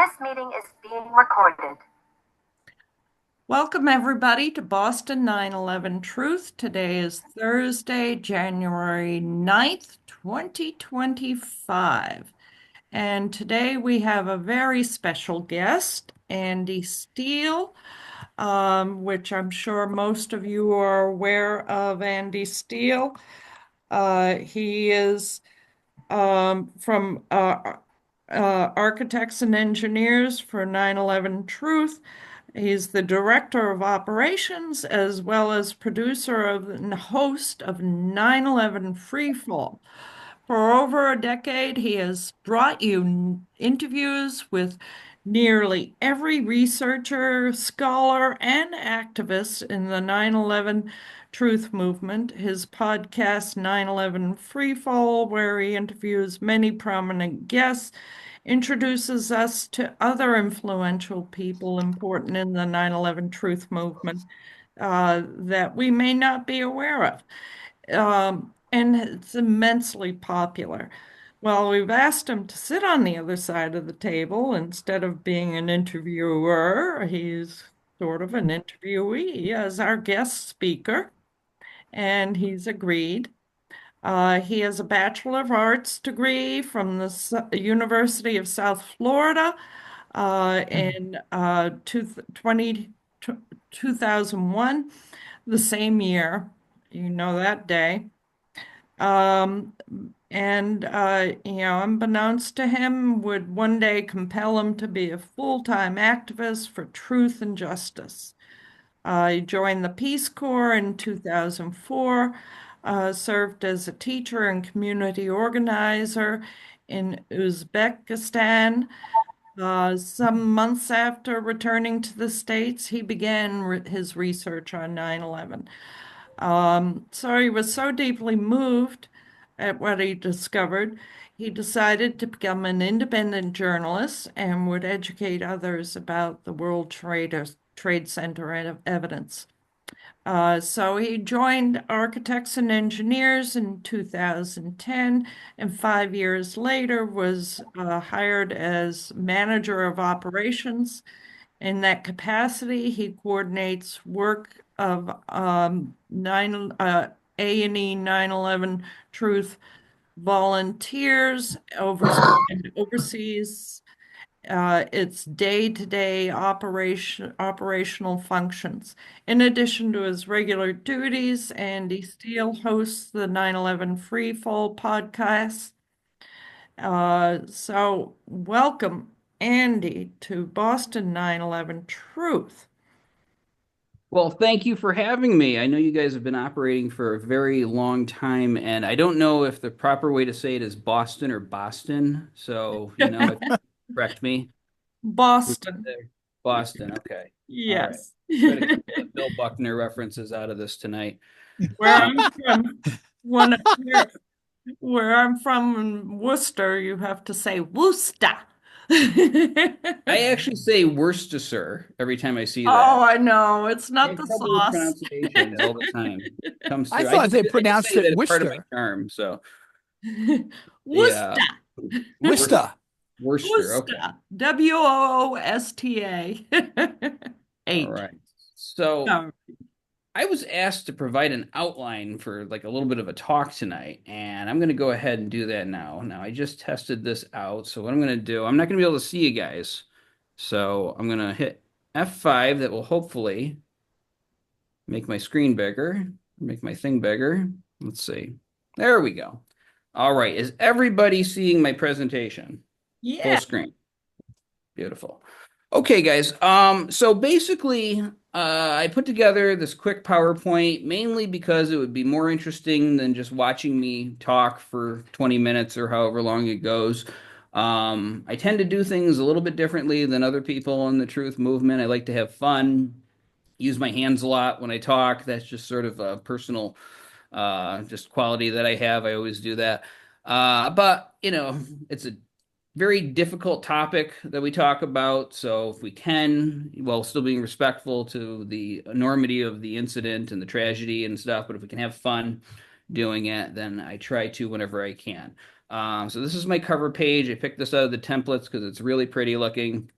This meeting is being recorded. Welcome, everybody, to Boston 9/11 Truth. Today is Thursday, January 9th, 2025. And today we have a very special guest, Andy Steele, which I'm sure most of you are aware of Andy Steele. He is from Architects and Engineers for 9/11 Truth. He's the director of operations as well as producer of and host of 9/11 Freefall. For over a decade, he has brought you interviews with nearly every researcher, scholar, and activist in the 9/11 Truth movement. His podcast, 9/11 Freefall, where he interviews many prominent guests, introduces us to other influential people important in the 9/11 Truth movement that we may not be aware of. And it's immensely popular. Well, we've asked him to sit on the other side of the table instead of being an interviewer. He's sort of an interviewee as our guest speaker, and he's agreed. He has a Bachelor of Arts degree from the University of South Florida in 2001, the same year. You know that day. Um, unbeknownst to him, would one day compel him to be a full-time activist for truth and justice. He joined the Peace Corps in 2004, served as a teacher and community organizer in Uzbekistan. Some months after returning to the States, he began his research on 9/11. So he was so deeply moved at what he discovered, he decided to become an independent journalist and would educate others about the World Trade Center evidence. So he joined Architects and Engineers in 2010, and 5 years later was hired as manager of operations. In that capacity, he coordinates work of A&E 9/11 Truth volunteers, oversees its day-to-day operational functions. In addition to his regular duties, Andy Steele hosts the 9/11 Freefall podcast. So welcome, Andy, to Boston 9/11 Truth. Well, thank you for having me. I know you guys have been operating for a very long time, and I don't know if the proper way to say it is Boston or Boston. So, correct me. Boston. Boston. Okay. All right. Yes. Try to keep the Bill Buckner references out of this tonight. Where I'm from, one where I'm from in Worcester, you have to say Worcester. I actually say Worcestershire every time I see Oh, that. I know. It's I not have the trouble with sauce. pronunciation all the time. Comes I through. thought they I just pronounced say it that it's part of my Worcester. charm. So, Worcester. yeah. Worcester. Worcester. Okay. Worcester. Woosta. All H. right. So No. I was asked to provide an outline for like a little bit of a talk tonight, and I'm going to go ahead and do that now. Now, I just tested this out. So what I'm going to do, I'm not going to be able to see you guys. So I'm going to hit F5. That will hopefully make my screen bigger, make my thing bigger. Let's see. There we go. All right. Is everybody seeing my presentation? Full Yeah. screen. Beautiful. Okay, guys. So basically, I put together this quick PowerPoint mainly because it would be more interesting than just watching me talk for 20 minutes or however long it goes. I tend to do things a little bit differently than other people in the truth movement. I like to have fun, use my hands a lot when I talk. That's just sort of a personal, just quality that I have. I always do that. But it's a very difficult topic that we talk about. So if we can, while still being respectful to the enormity of the incident and the tragedy and stuff, but if we can have fun doing it, then I try to whenever I can. So this is my cover page. I picked this out of the templates because it's really pretty looking.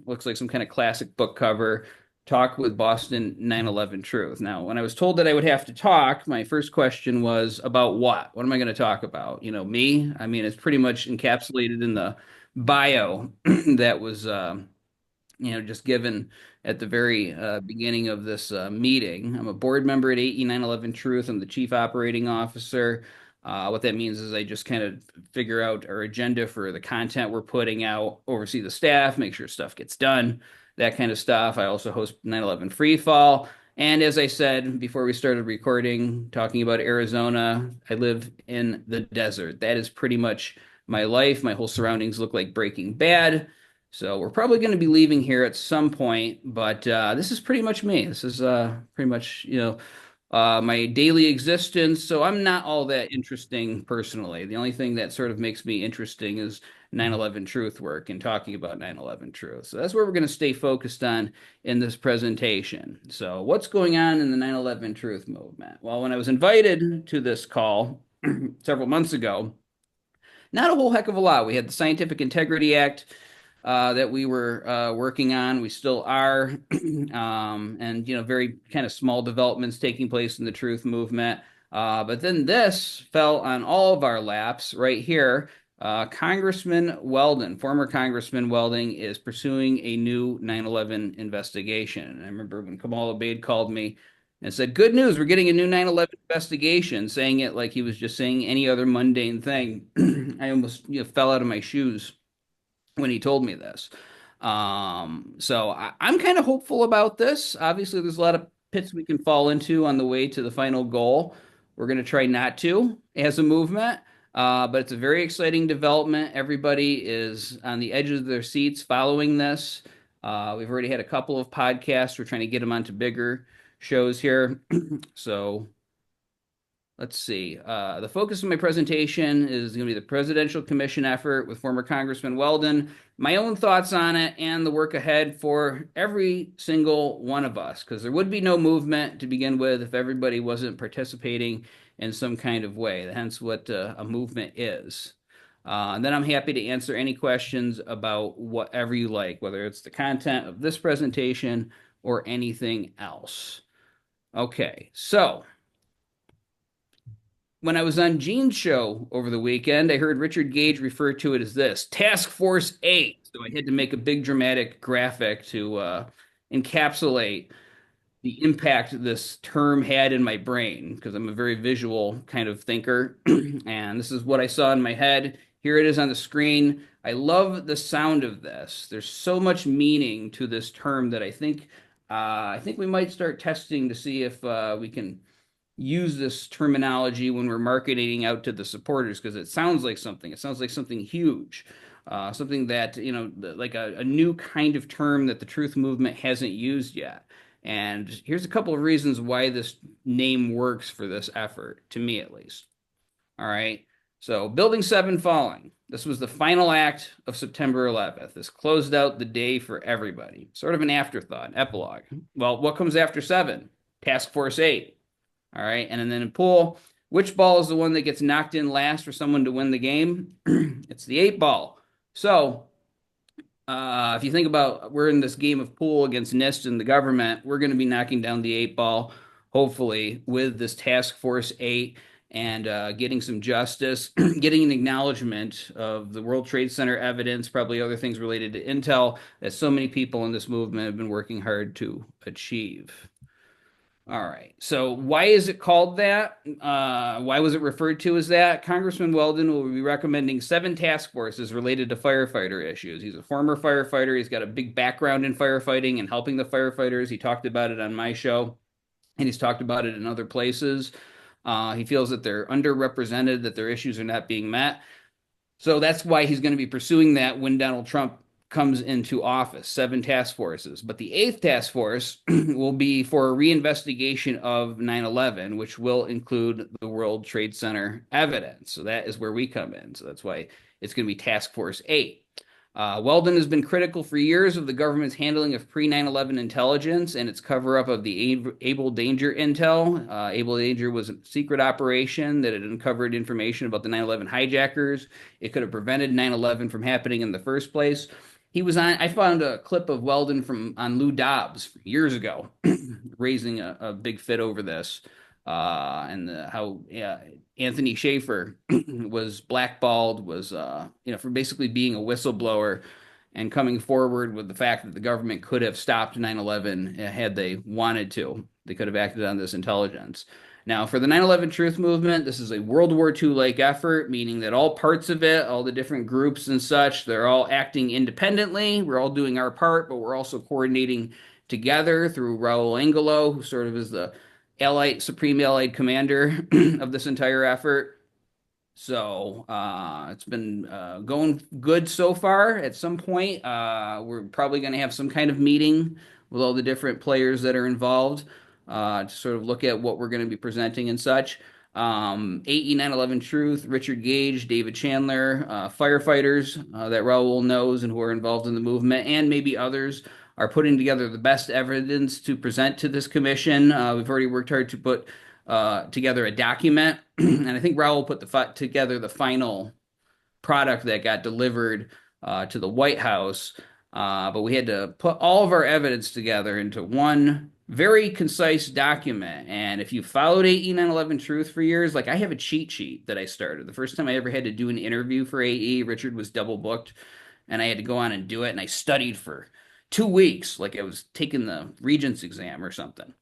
Looks like some kind of classic book cover. Talk with Boston 9/11 Truth. Now, when I was told that I would have to talk, my first question was about what? What am I going to talk about? Me? I mean, it's pretty much encapsulated in the bio that was just given at the very beginning of this meeting. I'm a board member at 9/11 Truth. I'm the chief operating officer. What that means is I just kind of figure out our agenda for the content we're putting out, oversee the staff, make sure stuff gets done, that kind of stuff. I also host 9/11 Freefall. And as I said before we started recording, talking about Arizona, I live in the desert. That is pretty much my life. My whole surroundings look like Breaking Bad. So we're probably going to be leaving here at some point, but this is pretty much me. This is pretty much, my daily existence. So I'm not all that interesting personally. The only thing that sort of makes me interesting is 9/11 truth work and talking about 9/11 truth. So that's where we're going to stay focused on in this presentation. So what's going on in the 9/11 truth movement? Well, when I was invited to this call several months ago, not a whole heck of a lot. We had the Scientific Integrity Act that we were working on. We still are, and very kind of small developments taking place in the truth movement. But then this fell on all of our laps right here. Congressman Weldon, former Congressman Weldon, is pursuing a new 9/11 investigation. And I remember when Kamal Abaid called me and said, "Good news, we're getting a new 9/11 investigation," saying it like he was just saying any other mundane thing. I almost fell out of my shoes when he told me this. So I'm kind of hopeful about this. Obviously, there's a lot of pits we can fall into on the way to the final goal. We're going to try not to as a movement, but it's a very exciting development. Everybody is on the edge of their seats following this. We've already had a couple of podcasts. We're trying to get them onto bigger shows here. So let's see. The focus of my presentation is going to be the Presidential Commission effort with former Congressman Weldon, my own thoughts on it, and the work ahead for every single one of us, because there would be no movement to begin with if everybody wasn't participating in some kind of way. Hence what a movement is. And then I'm happy to answer any questions about whatever you like, whether it's the content of this presentation or anything else. Okay, so when I was on Gene's show over the weekend, I heard Richard Gage refer to it as this Task Force 8. So I had to make a big dramatic graphic to encapsulate the impact this term had in my brain because I'm a very visual kind of thinker. And this is what I saw in my head. Here it is on the screen. I love the sound of this. There's so much meaning to this term that I think we might start testing to see if we can use this terminology when we're marketing out to the supporters because it sounds like something. It sounds like something huge, something that, like a new kind of term that the truth movement hasn't used yet. And here's a couple of reasons why this name works for this effort, to me at least. All right. So, Building 7 falling. This was the final act of September 11th. This closed out the day for everybody. Sort of an afterthought, an epilogue. Well, what comes after 7? Task Force 8. All right. And then in pool, which ball is the one that gets knocked in last for someone to win the game? It's the 8 ball. So if you think about we're in this game of pool against NIST and the government, we're going to be knocking down the 8 ball, hopefully, with this Task Force 8 and getting some justice, getting an acknowledgement of the World Trade Center evidence, probably other things related to Intel that so many people in this movement have been working hard to achieve. All right. So why is it called that? Why was it referred to as that? Congressman Weldon will be recommending 7 task forces related to firefighter issues. He's a former firefighter. He's got a big background in firefighting and helping the firefighters. He talked about it on my show, and he's talked about it in other places. He feels that they're underrepresented, that their issues are not being met. So that's why he's going to be pursuing that when Donald Trump comes into office, 7 task forces. But the 8th task force will be for a reinvestigation of 9/11, which will include the World Trade Center evidence. So that is where we come in. So that's why it's going to be Task Force 8. Weldon has been critical for years of the government's handling of pre-9/11 intelligence and its cover-up of the Able Danger intel. Able Danger was a secret operation that had uncovered information about the 9/11 hijackers. It could have prevented 9/11 from happening in the first place. I found a clip of Weldon from on Lou Dobbs years ago, raising a big fit over this, and how Anthony Schaefer was blackballed, for basically being a whistleblower and coming forward with the fact that the government could have stopped 9/11 had they wanted to. They could have acted on this intelligence. Now, for the 9/11 Truth Movement, this is a World War II-like effort, meaning that all parts of it, all the different groups and such, they're all acting independently. We're all doing our part, but we're also coordinating together through Raul Angelo, who sort of is the Supreme Allied Commander of this entire effort. So it's been going good so far. At some point, we're probably going to have some kind of meeting with all the different players that are involved to sort of look at what we're going to be presenting and such. AE 9/11 Truth, Richard Gage, David Chandler, firefighters that Raul knows and who are involved in the movement, and maybe others are putting together the best evidence to present to this commission. We've already worked hard to put together a document, and I think Raul put together the final product that got delivered to the White House. But we had to put all of our evidence together into one very concise document. And if you followed AE 9/11 Truth for years, like I have a cheat sheet that I started. The first time I ever had to do an interview for AE, Richard was double booked, and I had to go on and do it. And I studied for 2 weeks, like I was taking the Regents exam or something.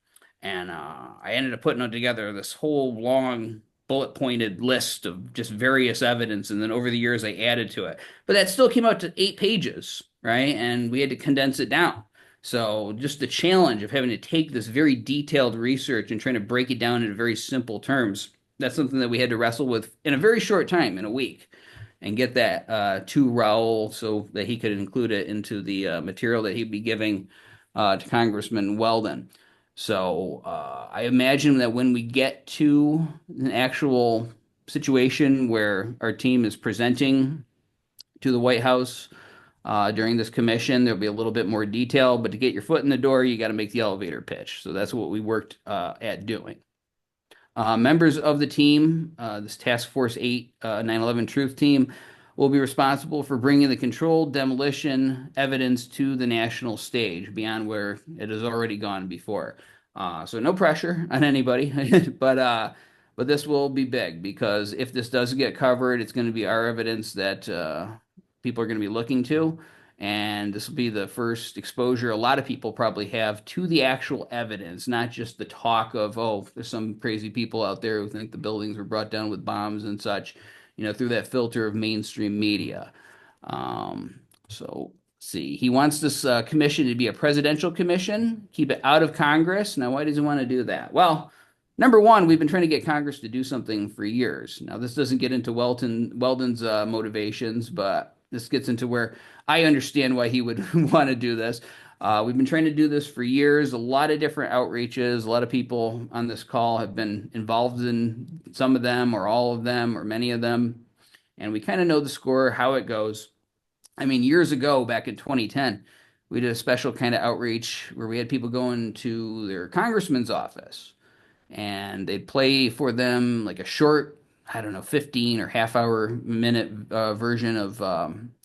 And I ended up putting together this whole long bullet pointed list of just various evidence. And then over the years, I added to it. But that still came out to 8 pages, right? And we had to condense it down. So just the challenge of having to take this very detailed research and trying to break it down into very simple terms, that's something that we had to wrestle with in a very short time, in a week, and get that to Raul so that he could include it into the material that he'd be giving to Congressman Weldon. So I imagine that when we get to an actual situation where our team is presenting to the White House during this commission, there'll be a little bit more detail. But to get your foot in the door, you got to make the elevator pitch. So that's what we worked at doing. Members of the team, this Task Force 8 9/11 Truth Team, will be responsible for bringing the controlled demolition evidence to the national stage beyond where it has already gone before. So no pressure on anybody, but this will be big because if this does get covered, it's going to be our evidence that people are going to be looking to. And this will be the first exposure a lot of people probably have to the actual evidence, not just the talk of, oh, there's some crazy people out there who think the buildings were brought down with bombs and such, through that filter of mainstream media. So see, he wants this commission to be a presidential commission, keep it out of Congress. Now, why does he want to do that? Well, number one, we've been trying to get Congress to do something for years. Now, this doesn't get into Weldon's motivations, but this gets into where I understand why he would want to do this. We've been trying to do this for years, a lot of different outreaches. A lot of people on this call have been involved in some of them or all of them or many of them. And we kind of know the score, how it goes. I mean, years ago, back in 2010, we did a special kind of outreach where we had people going to their congressman's office and they'd play for them like a short, I don't know, 15 or half hour minute version of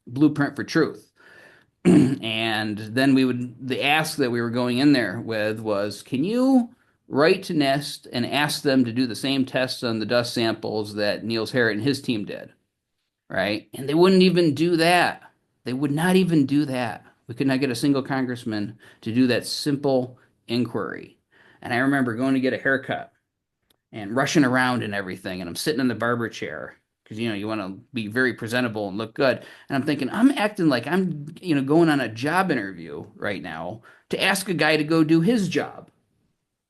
Blueprint for Truth. And then the ask that we were going in there with was, can you write to NIST and ask them to do the same tests on the dust samples that Niels Harrit and his team did? Right? And they wouldn't even do that. They would not even do that. We could not get a single congressman to do that simple inquiry. And I remember going to get a haircut and rushing around and everything. And I'm sitting in the barber chair because, you want to be very presentable and look good. And I'm thinking, I'm acting like I'm, going on a job interview right now to ask a guy to go do his job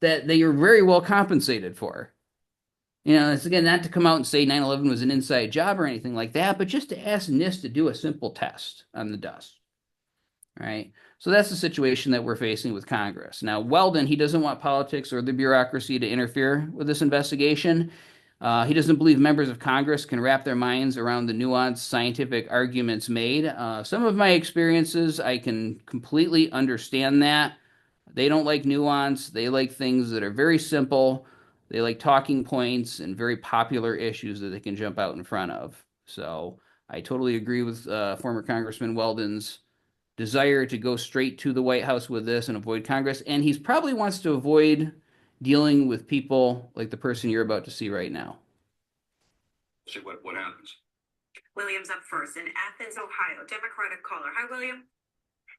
that they are very well compensated for. It's again not to come out and say 9/11 was an inside job or anything like that, but just to ask NIST to do a simple test on the dust. Right? So that's the situation that we're facing with Congress. Now, Weldon, he doesn't want politics or the bureaucracy to interfere with this investigation. He doesn't believe members of Congress can wrap their minds around the nuanced scientific arguments made. Some of my experiences, I can completely understand that. They don't like nuance. They like things that are very simple. They like talking points and very popular issues that they can jump out in front of. So I totally agree with former Congressman Weldon's desire to go straight to the White House with this and avoid Congress. And he probably wants to avoid dealing with people like the person you're about to see right now. See what happens. William's up first in Athens, Ohio. Democratic caller. Hi, William.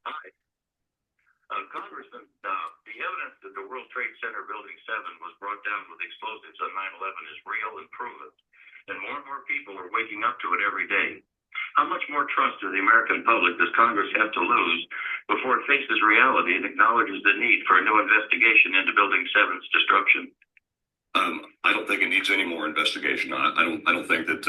Hi. Congressman, the evidence that the World Trade Center Building 7 was brought down with explosives on 9/11 is real and proven. And more people are waking up to it every day. How much more trust of the American public does Congress have to lose before it faces reality and acknowledges the need for a new investigation into Building 7's destruction? I don't think it needs any more investigation. I don't think that.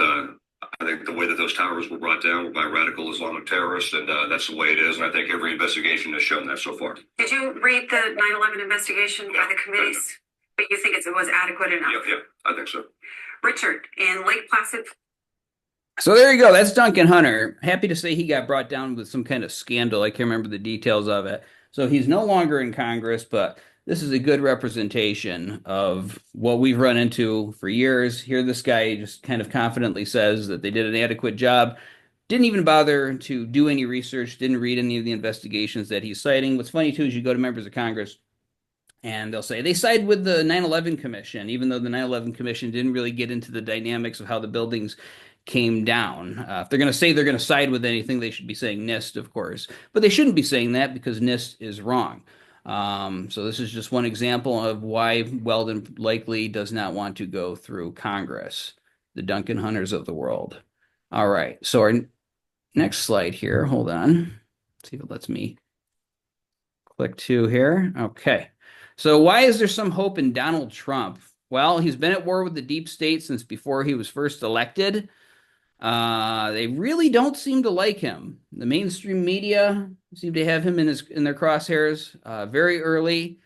I think the way that those towers were brought down were by radical Islamic terrorists, and that's the way it is. And I think every investigation has shown that so far. Did you read the 9/11 investigation by the committees? But you think it was adequate enough? Yeah, I think so. Richard, in Lake Placid. So there you go. That's Duncan Hunter. Happy to say he got brought down with some kind of scandal. I can't remember the details of it. So he's no longer in Congress, but this is a good representation of what we've run into for years. Here, this guy just kind of confidently says that they did an adequate job. Didn't even bother to do any research, didn't read any of the investigations that he's citing. What's funny, too, is you go to members of Congress and they'll say they side with the 9/11 Commission, even though the 9/11 Commission didn't really get into the dynamics of how the buildings came down. If they're going to say they're going to side with anything, they should be saying NIST, of course. But they shouldn't be saying that because NIST is wrong. So this is just one example of why Weldon likely does not want to go through Congress, the Duncan Hunters of the world. All right, so our next slide here, hold on. Let's see if it lets me click to here. Okay, so why is there some hope in Donald Trump? Well, he's been at war with the deep state since before he was first elected. They really don't seem to like him. The mainstream media seem to have him in their crosshairs very early.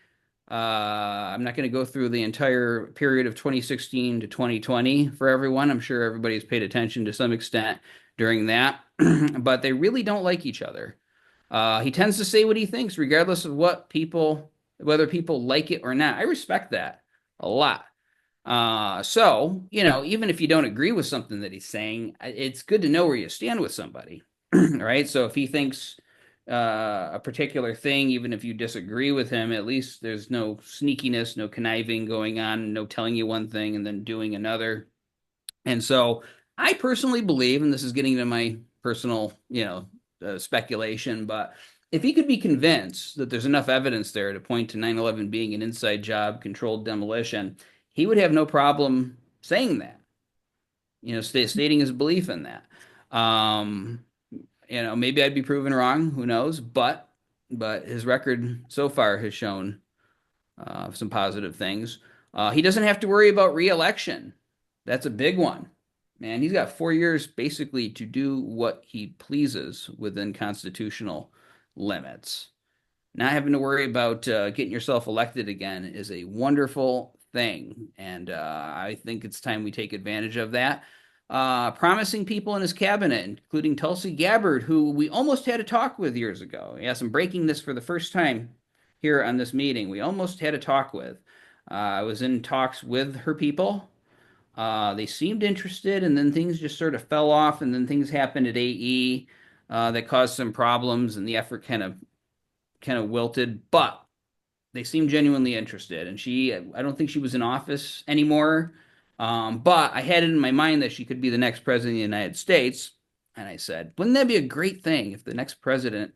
I'm not going to go through the entire period of 2016 to 2020 for everyone. I'm sure everybody's paid attention to some extent during that, but they really don't like each other. He tends to say what he thinks, regardless of whether people like it or not. I respect that a lot. So, even if you don't agree with something that he's saying, it's good to know where you stand with somebody, right? So if he thinks a particular thing, even if you disagree with him, at least there's no sneakiness, no conniving going on, no telling you one thing and then doing another. And so I personally believe, and this is getting into my personal, speculation, but if he could be convinced that there's enough evidence there to point to 9/11 being an inside job, controlled demolition, he would have no problem saying that, stating his belief in that. Maybe I'd be proven wrong, who knows? But his record so far has shown some positive things. He doesn't have to worry about re-election. That's a big one. Man, he's got 4 years basically to do what he pleases within constitutional limits. Not having to worry about getting yourself elected again is a wonderful thing, and I think it's time we take advantage of that. Promising people in his cabinet, including Tulsi Gabbard, who we almost had a talk with years ago. Yes, I'm breaking this for the first time here on this meeting. We almost had a talk with. I was in talks with her people. They seemed interested, and then things just sort of fell off, and then things happened at AE that caused some problems, and the effort kind of wilted, but they seemed genuinely interested. And I don't think she was in office anymore. But I had it in my mind that she could be the next president of the United States. And I said, wouldn't that be a great thing if the next president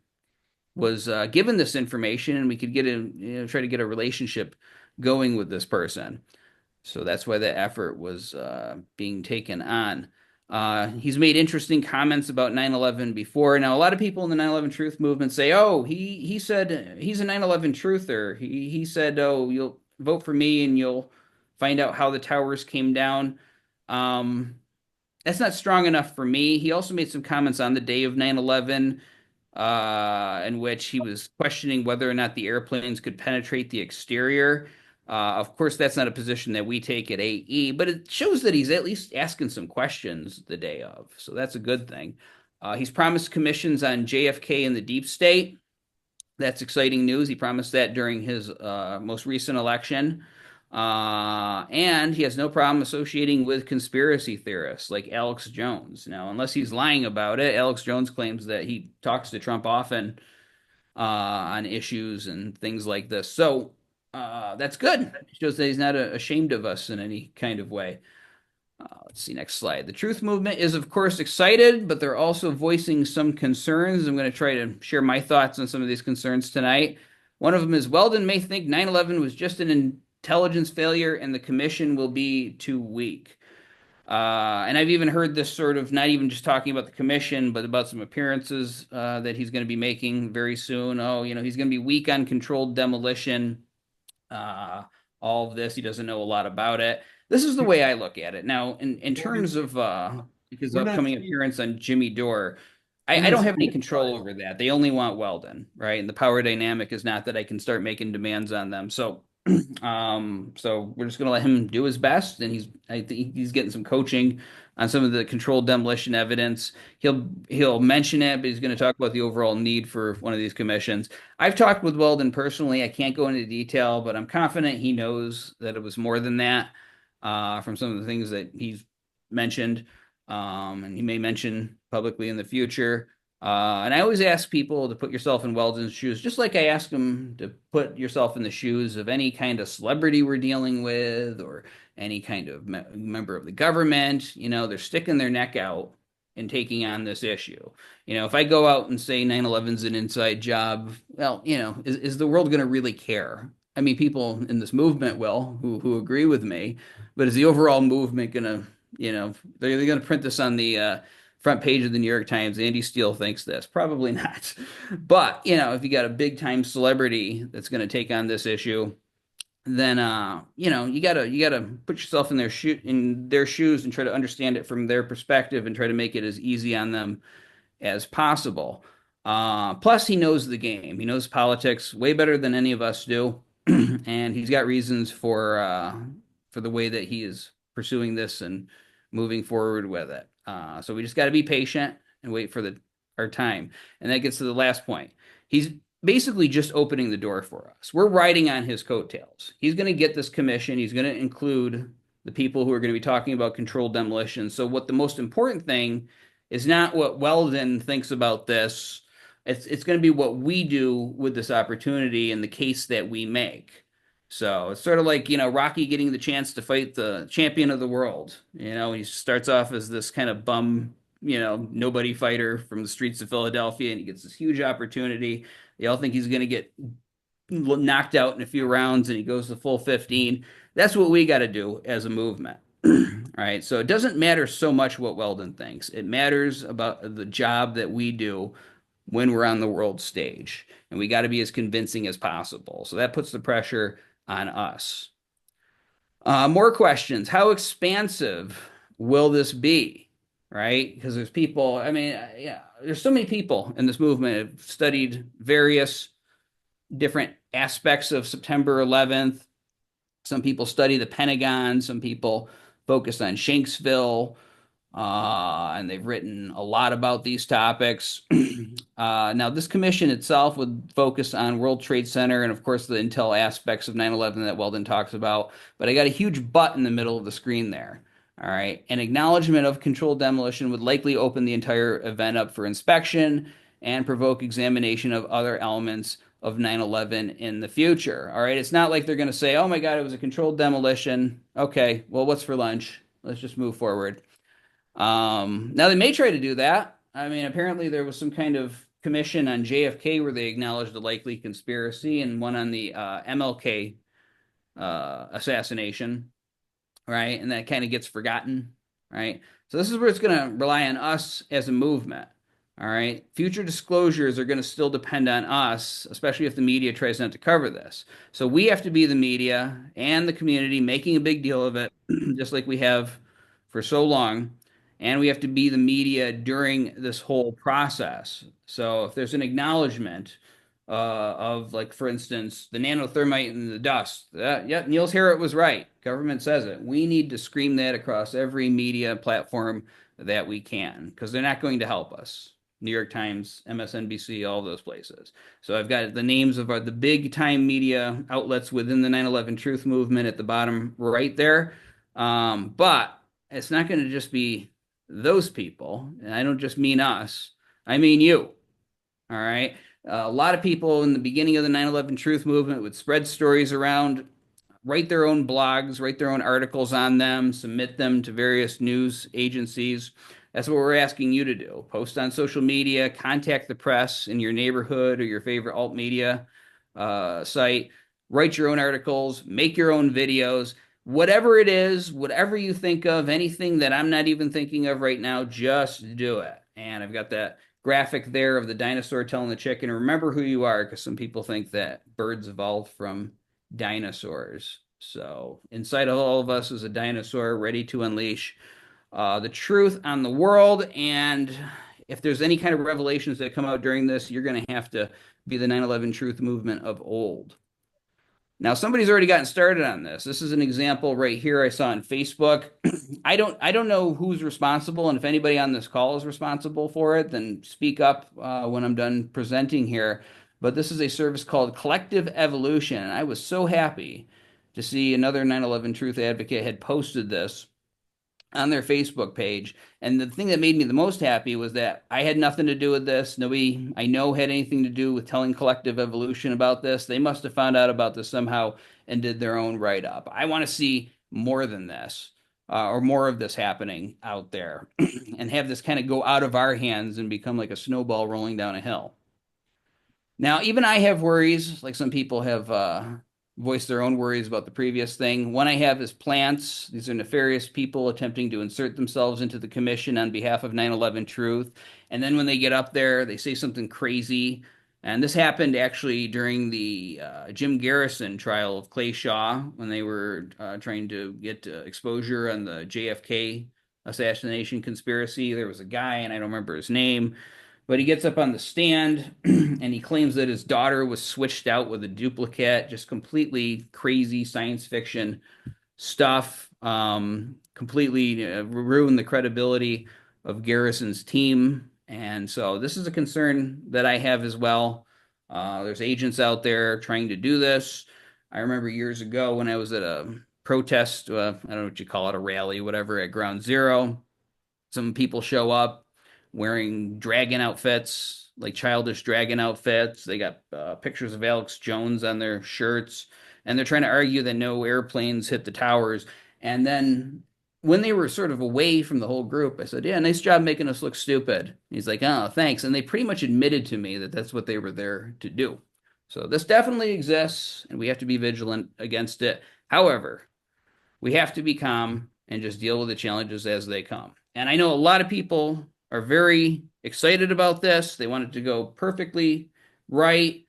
was given this information and we could try to get a relationship going with this person. So that's why the effort was being taken on. He's made interesting comments about 9/11 before. Now, a lot of people in the 9/11 Truth movement say, "Oh, he said he's a 9/11 truther. He said, oh, you'll vote for me and you'll find out how the towers came down." That's not strong enough for me. He also made some comments on the day of 9/11, in which he was questioning whether or not the airplanes could penetrate the exterior. Of course, that's not a position that we take at AE, but it shows that he's at least asking some questions the day of. So that's a good thing. He's promised commissions on JFK and the deep state. That's exciting news. He promised that during his most recent election. And he has no problem associating with conspiracy theorists like Alex Jones. Now, unless he's lying about it, Alex Jones claims that he talks to Trump often on issues and things like this. So that's good. It shows that he's not ashamed of us in any kind of way. Let's see, next slide. The Truth Movement is, of course, excited, but they're also voicing some concerns. I'm going to try to share my thoughts on some of these concerns tonight. One of them is Weldon may think 9/11 was just an intelligence failure and the commission will be too weak. And I've even heard this sort of not even just talking about the commission, but about some appearances that he's going to be making very soon. Oh, he's going to be weak on controlled demolition. All of this, he doesn't know a lot about it. This is the way I look at it. Now, in terms of his upcoming appearance on Jimmy Dore, I don't have any control over that. They only want Weldon, right? And the power dynamic is not that I can start making demands on them. So so we're just going to let him do his best, and I think he's getting some coaching on some of the controlled demolition evidence. He'll mention it, but he's going to talk about the overall need for one of these commissions. I've talked with Weldon personally. I can't go into detail, but I'm confident he knows that it was more than that from some of the things that he's mentioned, and he may mention publicly in the future. And I always ask people to put yourself in Weldon's shoes, just like I ask them to put yourself in the shoes of any kind of celebrity we're dealing with or any kind of member of the government. They're sticking their neck out and taking on this issue. If I go out and say 9/11's an inside job, well, is the world going to really care? I mean, people in this movement will, who agree with me, but is the overall movement going to, they're going to print this on the front page of the New York Times? Andy Steele thinks this. Probably not. But, if you got a big time celebrity that's going to take on this issue, then you gotta put yourself in their shoes and try to understand it from their perspective and try to make it as easy on them as possible. Plus, he knows the game. He knows politics way better than any of us do, and he's got reasons for the way that he is pursuing this and moving forward with it. So we just got to be patient and wait for our time. And that gets to the last point. He's basically just opening the door for us. We're riding on his coattails. He's going to get this commission. He's going to include the people who are going to be talking about controlled demolition. So what the most important thing is not what Weldon thinks about this. It's going to be what we do with this opportunity and the case that we make. So it's sort of like, Rocky getting the chance to fight the champion of the world. He starts off as this kind of bum, nobody fighter from the streets of Philadelphia, and he gets this huge opportunity. They all think he's going to get knocked out in a few rounds, and he goes the full 15. That's what we got to do as a movement. All right. So it doesn't matter so much what Weldon thinks. It matters about the job that we do when we're on the world stage, and we got to be as convincing as possible. So that puts the pressure on us. More questions. How expansive will this be? Right? Because there's people, there's so many people in this movement have studied various different aspects of September 11th. Some people study the Pentagon. Some people focus on Shanksville. And they've written a lot about these topics. Now, this commission itself would focus on World Trade Center and, of course, the intel aspects of 9/11 that Weldon talks about. But I got a huge but in the middle of the screen there. All right. An acknowledgement of controlled demolition would likely open the entire event up for inspection and provoke examination of other elements of 9/11 in the future. All right. It's not like they're going to say, oh, my God, it was a controlled demolition. Okay, well, what's for lunch? Let's just move forward. Now, they may try to do that. Apparently there was some kind of commission on JFK where they acknowledged a likely conspiracy, and one on the MLK assassination, right? And that kind of gets forgotten, right? So this is where it's going to rely on us as a movement, all right? Future disclosures are going to still depend on us, especially if the media tries not to cover this. So we have to be the media and the community making a big deal of it, just like we have for so long. And we have to be the media during this whole process. So if there's an acknowledgement of, like, for instance, the nanothermite in the dust. Yeah, Niels Harrit was right. Government says it. We need to scream that across every media platform that we can, because they're not going to help us. New York Times, MSNBC, all those places. So I've got the names of the big time media outlets within the 9/11 Truth movement at the bottom right there. But it's not going to just be those people. And I don't just mean us. I mean you. All right. A lot of people in the beginning of the 9/11 Truth movement would spread stories around, write their own blogs, write their own articles on them, submit them to various news agencies. That's what we're asking you to do. Post on social media, contact the press in your neighborhood or your favorite alt media site, write your own articles, make your own videos, whatever it is, whatever you think of, anything that I'm not even thinking of right now, just do it. And I've got that graphic there of the dinosaur telling the chicken, remember who you are, because some people think that birds evolved from dinosaurs. So inside of all of us is a dinosaur ready to unleash the truth on the world. And if there's any kind of revelations that come out during this, you're going to have to be the 9/11 truth movement of old. Now, somebody's already gotten started on this. This is an example right here I saw on Facebook. I don't know who's responsible, and if anybody on this call is responsible for it, then speak up when I'm done presenting here. But this is a service called Collective Evolution. And I was so happy to see another 9/11 Truth advocate had posted this on their Facebook page. And the thing that made me the most happy was that I had nothing to do with this. Nobody I know had anything to do with telling Collective Evolution about this. They must have found out about this somehow and did their own write up. I want to see more than this. Or more of this happening out there and have this kind of go out of our hands and become like a snowball rolling down a hill. Now, even I have worries, like some people have voiced their own worries about the previous thing. One I have is plants. These are nefarious people attempting to insert themselves into the commission on behalf of 9/11 Truth. And then when they get up there, they say something crazy. And this happened actually during the Jim Garrison trial of Clay Shaw when they were trying to get exposure on the JFK assassination conspiracy. There was a guy, and I don't remember his name, but he gets up on the stand and he claims that his daughter was switched out with a duplicate, just completely crazy science fiction stuff. Completely ruined the credibility of Garrison's team. And so this is a concern that I have as well. There's agents out there trying to do this. I remember years ago when I was at a protest, I don't know what you call it, a rally, whatever, at Ground Zero. Some people show up wearing dragon outfits, like childish dragon outfits. They got pictures of Alex Jones on their shirts, and they're trying to argue that no airplanes hit the towers. And then when they were sort of away from the whole group, I said, "Yeah, nice job making us look stupid." He's like, "Oh, thanks." And they pretty much admitted to me that that's what they were there to do. So this definitely exists, and we have to be vigilant against it. However, we have to be calm and just deal with the challenges as they come. And I know a lot of people are very excited about this. They want it to go perfectly right.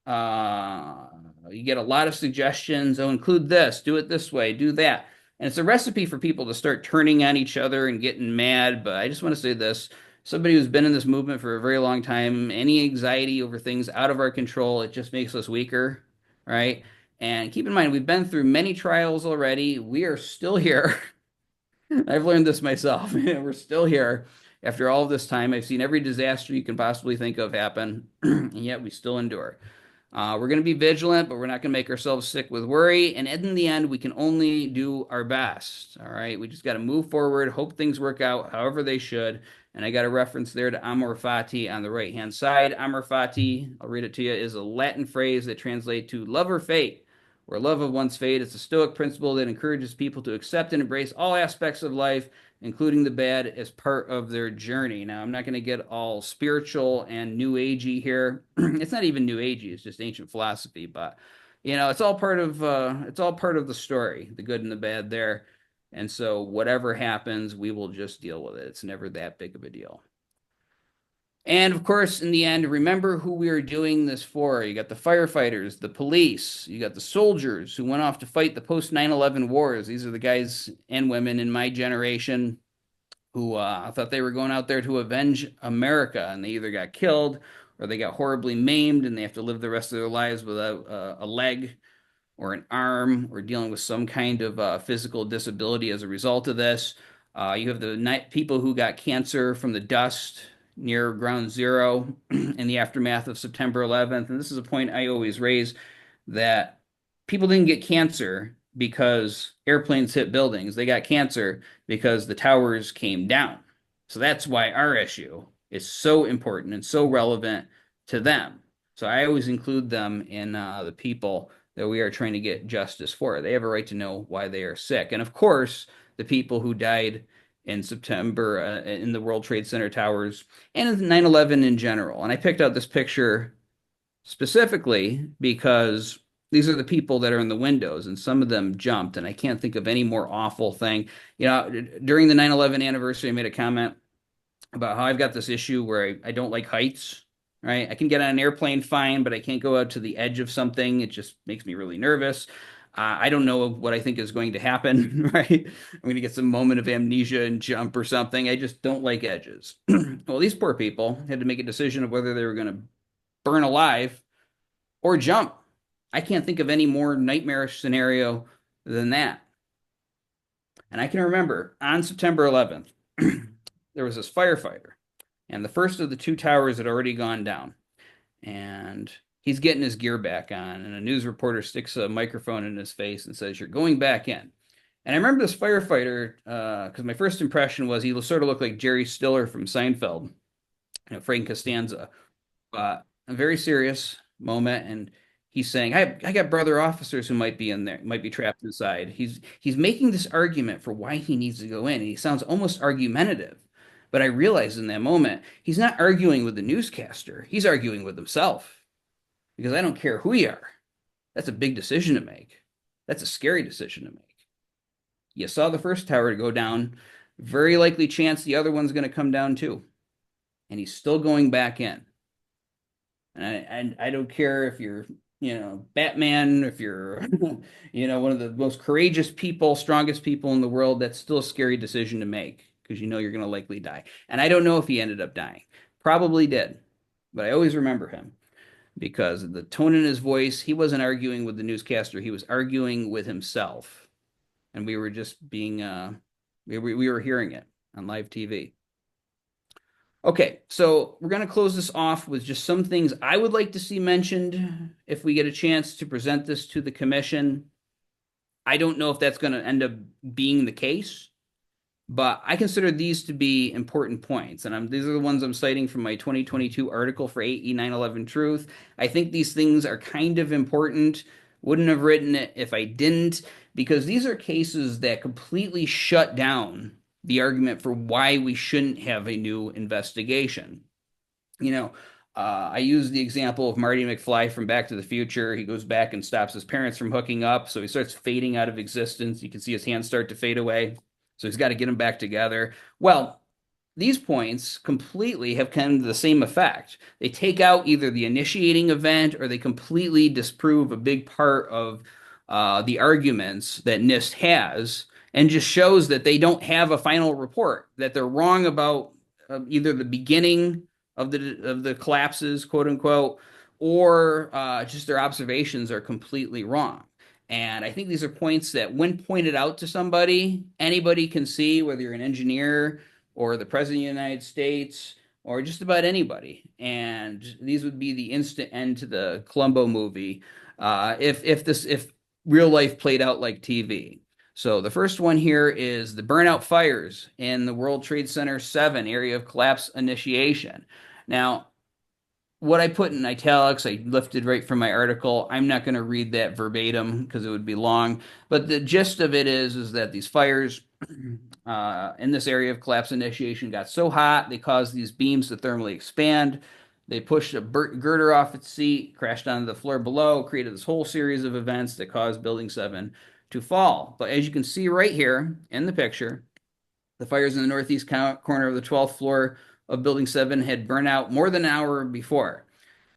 You get a lot of suggestions. Oh, include this, do it this way, do that. And it's a recipe for people to start turning on each other and getting mad. But I just want to say this. Somebody who's been in this movement for a very long time, any anxiety over things out of our control, it just makes us weaker, right? And keep in mind, we've been through many trials already. We are still here. I've learned this myself. We're still here after all of this time. I've seen every disaster you can possibly think of happen, and yet we still endure. We're going to be vigilant, but we're not going to make ourselves sick with worry. And in the end, we can only do our best. All right. We just got to move forward, hope things work out however they should. And I got a reference there to Amor Fati on the right-hand side. Amor Fati, I'll read it to you, is a Latin phrase that translates to love or fate, or love of one's fate. It's a Stoic principle that encourages people to accept and embrace all aspects of life, including the bad, as part of their journey. Now, I'm not going to get all spiritual and new agey here. It's not even new agey; it's just ancient philosophy. But it's all part of the story, the good and the bad there. And so, whatever happens, we will just deal with it. It's never that big of a deal. And of course, in the end, remember who we are doing this for. You got the firefighters, the police, you got the soldiers who went off to fight the post 9/11 wars. These are the guys and women in my generation who thought they were going out there to avenge America, and they either got killed or they got horribly maimed and they have to live the rest of their lives without a leg or an arm, or dealing with some kind of physical disability as a result of this. You have the people who got cancer from the dust near ground zero in the aftermath of September 11th. And this is a point I always raise, that people didn't get cancer because airplanes hit buildings. They got cancer because the towers came down. So that's why our issue is so important and so relevant to them. So I always include them in the people that we are trying to get justice for. They have a right to know why they are sick. And of course, the people who died in September in the World Trade Center towers and in 9/11 in general. And I picked out this picture specifically because these are the people that are in the windows, and some of them jumped, and I can't think of any more awful thing. During the 9/11 anniversary, I made a comment about how I've got this issue where I don't like heights, right? I can get on an airplane fine, but I can't go out to the edge of something. It just makes me really nervous. I don't know what I think is going to happen, right? I'm going to get some moment of amnesia and jump or something. I just don't like edges. Well, these poor people had to make a decision of whether they were going to burn alive or jump. I can't think of any more nightmarish scenario than that. And I can remember on September 11th, there was this firefighter, and the first of the two towers had already gone down. And he's getting his gear back on, and a news reporter sticks a microphone in his face and says, "You're going back in." And I remember this firefighter, because my first impression was he sort of looked like Jerry Stiller from Seinfeld, Frank Costanza. A very serious moment, and he's saying, I got brother officers who might be in there, might be trapped inside. He's making this argument for why he needs to go in, and he sounds almost argumentative. But I realized in that moment, he's not arguing with the newscaster. He's arguing with himself. Because I don't care who you are. That's a big decision to make. That's a scary decision to make. You saw the first tower go down. Very likely chance the other one's going to come down too. And he's still going back in. And I don't care if you're, Batman, if you're, one of the most courageous people, strongest people in the world, that's still a scary decision to make because you're going to likely die. And I don't know if he ended up dying. Probably did. But I always remember him because the tone in his voice, he wasn't arguing with the newscaster. He was arguing with himself. And we were just being, we were hearing it on live TV. Okay, so we're going to close this off with just some things I would like to see mentioned if we get a chance to present this to the commission. I don't know if that's going to end up being the case, but I consider these to be important points. And these are the ones I'm citing from my 2022 article for AE 9/11 Truth. I think these things are kind of important. Wouldn't have written it if I didn't, because these are cases that completely shut down the argument for why we shouldn't have a new investigation. I use the example of Marty McFly from Back to the Future. He goes back and stops his parents from hooking up, so he starts fading out of existence. You can see his hands start to fade away. So he's got to get them back together. Well, these points completely have kind of the same effect. They take out either the initiating event or they completely disprove a big part of the arguments that NIST has, and just shows that they don't have a final report, that they're wrong about either the beginning of the collapses, quote unquote, or just their observations are completely wrong. And I think these are points that when pointed out to somebody, anybody can see, whether you're an engineer or the president of the United States or just about anybody. And these would be the instant end to the Columbo movie if real life played out like TV. So the first one here is the burnout fires in the World Trade Center 7 area of collapse initiation. Now, what I put in italics, I lifted right from my article. I'm not going to read that verbatim because it would be long. But the gist of it is that these fires in this area of collapse initiation got so hot, they caused these beams to thermally expand. They pushed a girder off its seat, crashed onto the floor below, created this whole series of events that caused Building 7 to fall. But as you can see right here in the picture, the fires in the northeast corner of the 12th floor of Building 7 had burned out more than an hour before.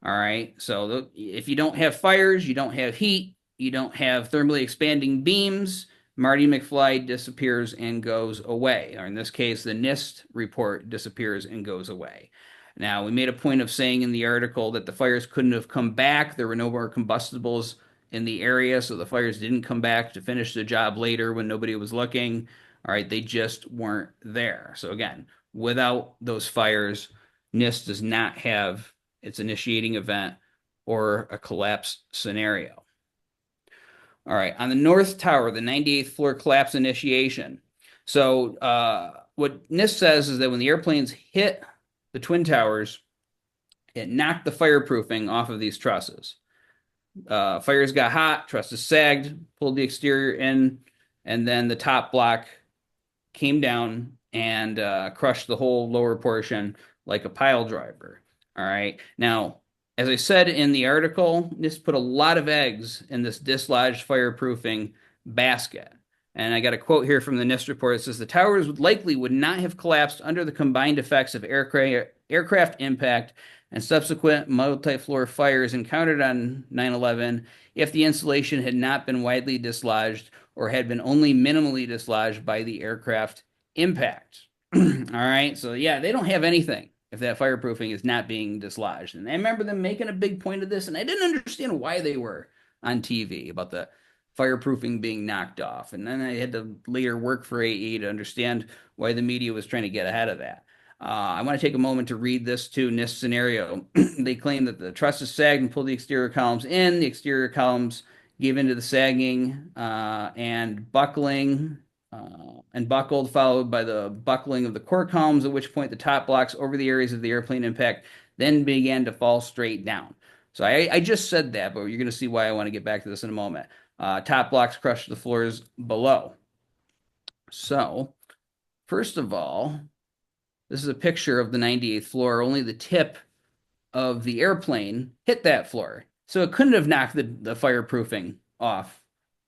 All right, so if you don't have fires, you don't have heat, you don't have thermally expanding beams, Marty McFly disappears and goes away. Or in this case, the NIST report disappears and goes away. Now, we made a point of saying in the article that the fires couldn't have come back. There were no more combustibles in the area, so the fires didn't come back to finish the job later when nobody was looking. All right, they just weren't there. So again, without those fires, NIST does not have its initiating event or a collapse scenario. All right, on the North Tower, the 98th floor collapse initiation. So what NIST says is that when the airplanes hit the Twin Towers, it knocked the fireproofing off of these trusses. Fires got hot, trusses sagged, pulled the exterior in, and then the top block came down and crushed the whole lower portion like a pile driver. All right. Now, as I said in the article, this put a lot of eggs in this dislodged fireproofing basket. And I got a quote here from the NIST report. It says the towers would not have collapsed under the combined effects of aircraft impact and subsequent multi-floor fires encountered on 9/11 if the insulation had not been widely dislodged or had been only minimally dislodged by the aircraft impact. All right, so yeah, they don't have anything if that fireproofing is not being dislodged. And I remember them making a big point of this, and I didn't understand why they were on TV about the fireproofing being knocked off. And then I had to later work for AE to understand why the media was trying to get ahead of that. I want to take a moment to read this to NIST scenario. They claim that the trusses sagged and pulled the exterior columns in. The exterior columns gave into the sagging and buckling and buckled, followed by the buckling of the core columns, at which point the top blocks over the areas of the airplane impact then began to fall straight down. So I just said that, but you're going to see why I want to get back to this in a moment. Top blocks crushed the floors below. So, first of all, this is a picture of the 98th floor. Only the tip of the airplane hit that floor. So it couldn't have knocked the fireproofing off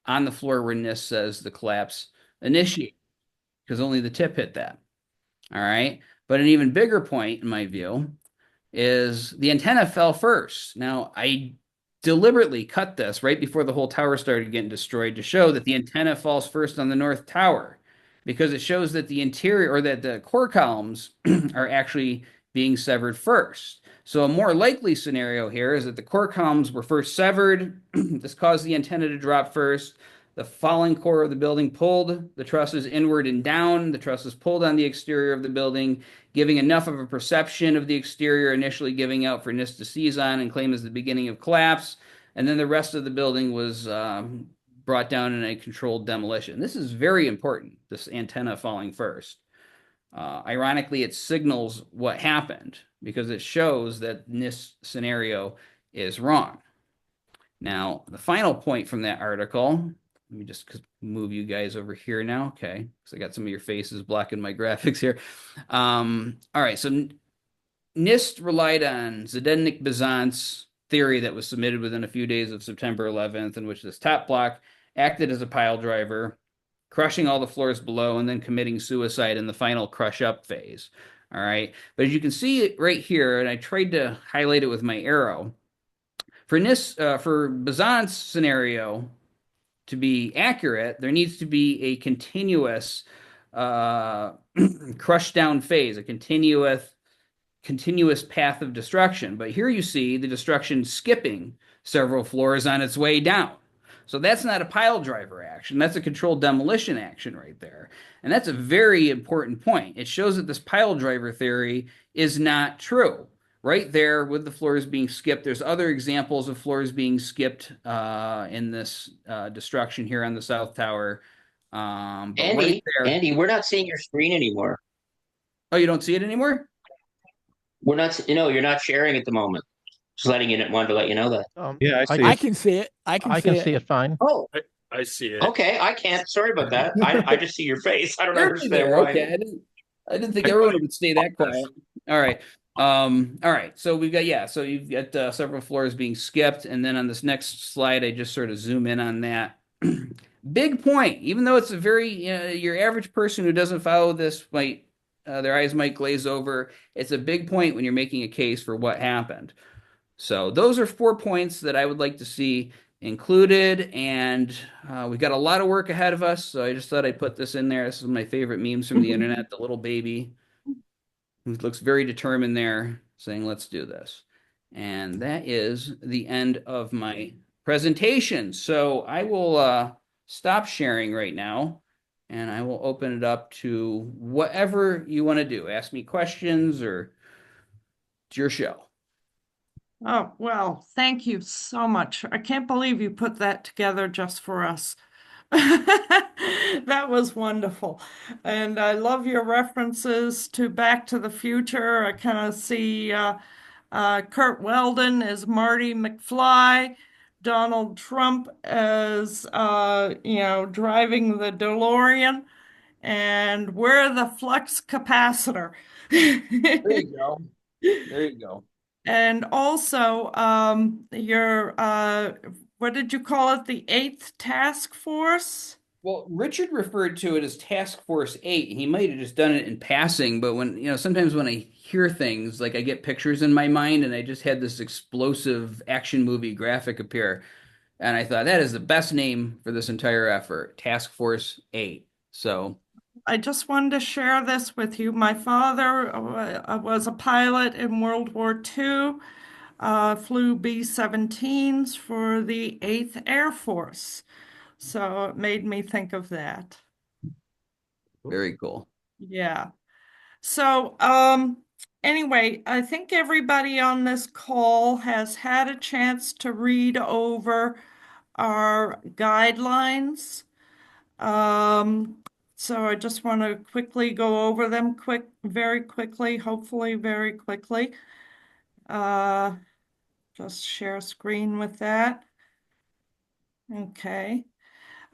on the floor where NIST says the collapse initiated, because only the tip hit that. All right. But an even bigger point, in my view, is the antenna fell first. Now, I deliberately cut this right before the whole tower started getting destroyed to show that the antenna falls first on the North Tower, because it shows that the interior or that the core columns are actually being severed first. So a more likely scenario here is that the core columns were first severed. This caused the antenna to drop first. The falling core of the building pulled the trusses inward and down. The trusses pulled on the exterior of the building, giving enough of a perception of the exterior, initially giving out for NIST to seize on and claim as the beginning of collapse. And then the rest of the building was brought down in a controlled demolition. This is very important, this antenna falling first. Ironically, it signals what happened because it shows that this scenario is wrong. Now, the final point from that article, let me just move you guys over here now. Okay, because I got some of your faces blocking my graphics here. All right, so NIST relied on Zdenek-Bizant's theory that was submitted within a few days of September 11th, in which this top block acted as a pile driver, crushing all the floors below and then committing suicide in the final crush up phase. All right. But as you can see right here, and I tried to highlight it with my arrow, for Bizant's scenario to be accurate, there needs to be a continuous crush down phase, a continuous path of destruction. But here you see the destruction skipping several floors on its way down. So that's not a pile driver action. That's a controlled demolition action right there. And that's a very important point. It shows that this pile driver theory is not true. Right there with the floors being skipped, there's other examples of floors being skipped in this destruction here on the South Tower. Andy, right there, Andy, we're not seeing your screen anymore. Oh, you don't see it anymore? We're not, you're not sharing at the moment. Just wanted to let you know that. Yeah, I see I it. can see it. I can see it fine. Oh, I see it. okay. I can't. Sorry about that. I just see your face. I don't You're understand there. why. Okay. I didn't think everyone would stay that quiet. All right. All right. So we've got, so you've got several floors being skipped. And then on this next slide, I just sort of zoom in on that. Big point. Even though it's a very, your average person who doesn't follow this might, their eyes might glaze over. It's a big point when you're making a case for what happened. So those are 4 points that I would like to see included, and we've got a lot of work ahead of us, so I just thought I'd put this in there. This is my favorite memes from the internet, the little baby who looks very determined there. saying, let's do this. And that is the end of my presentation. So I will stop sharing right now and I will open it up to whatever you want to do. Ask me questions or it's your show. Oh, well, thank you so much. I can't believe you put that together just for us. That was wonderful. And I love your references to Back to the Future. I kind of see Kurt Weldon as Marty McFly, Donald Trump as, driving the DeLorean, and we're the flux capacitor. There you go. There you go. And also, your what did you call it? The eighth task force? Well, Richard referred to it as Task Force 8. He might have just done it in passing, but sometimes when I hear things, like I get pictures in my mind and I just had this explosive action movie graphic appear. And I thought that is the best name for this entire effort, Task Force 8. So, I just wanted to share this with you. My father was a pilot in World War II, flew B-17s for the 8th Air Force. So it made me think of that. very cool. Yeah. So, anyway, I think everybody on this call has had a chance to read over our guidelines. Um, so I just want to quickly go over them very quickly, hopefully very quickly. Uh, just share screen with that. Okay.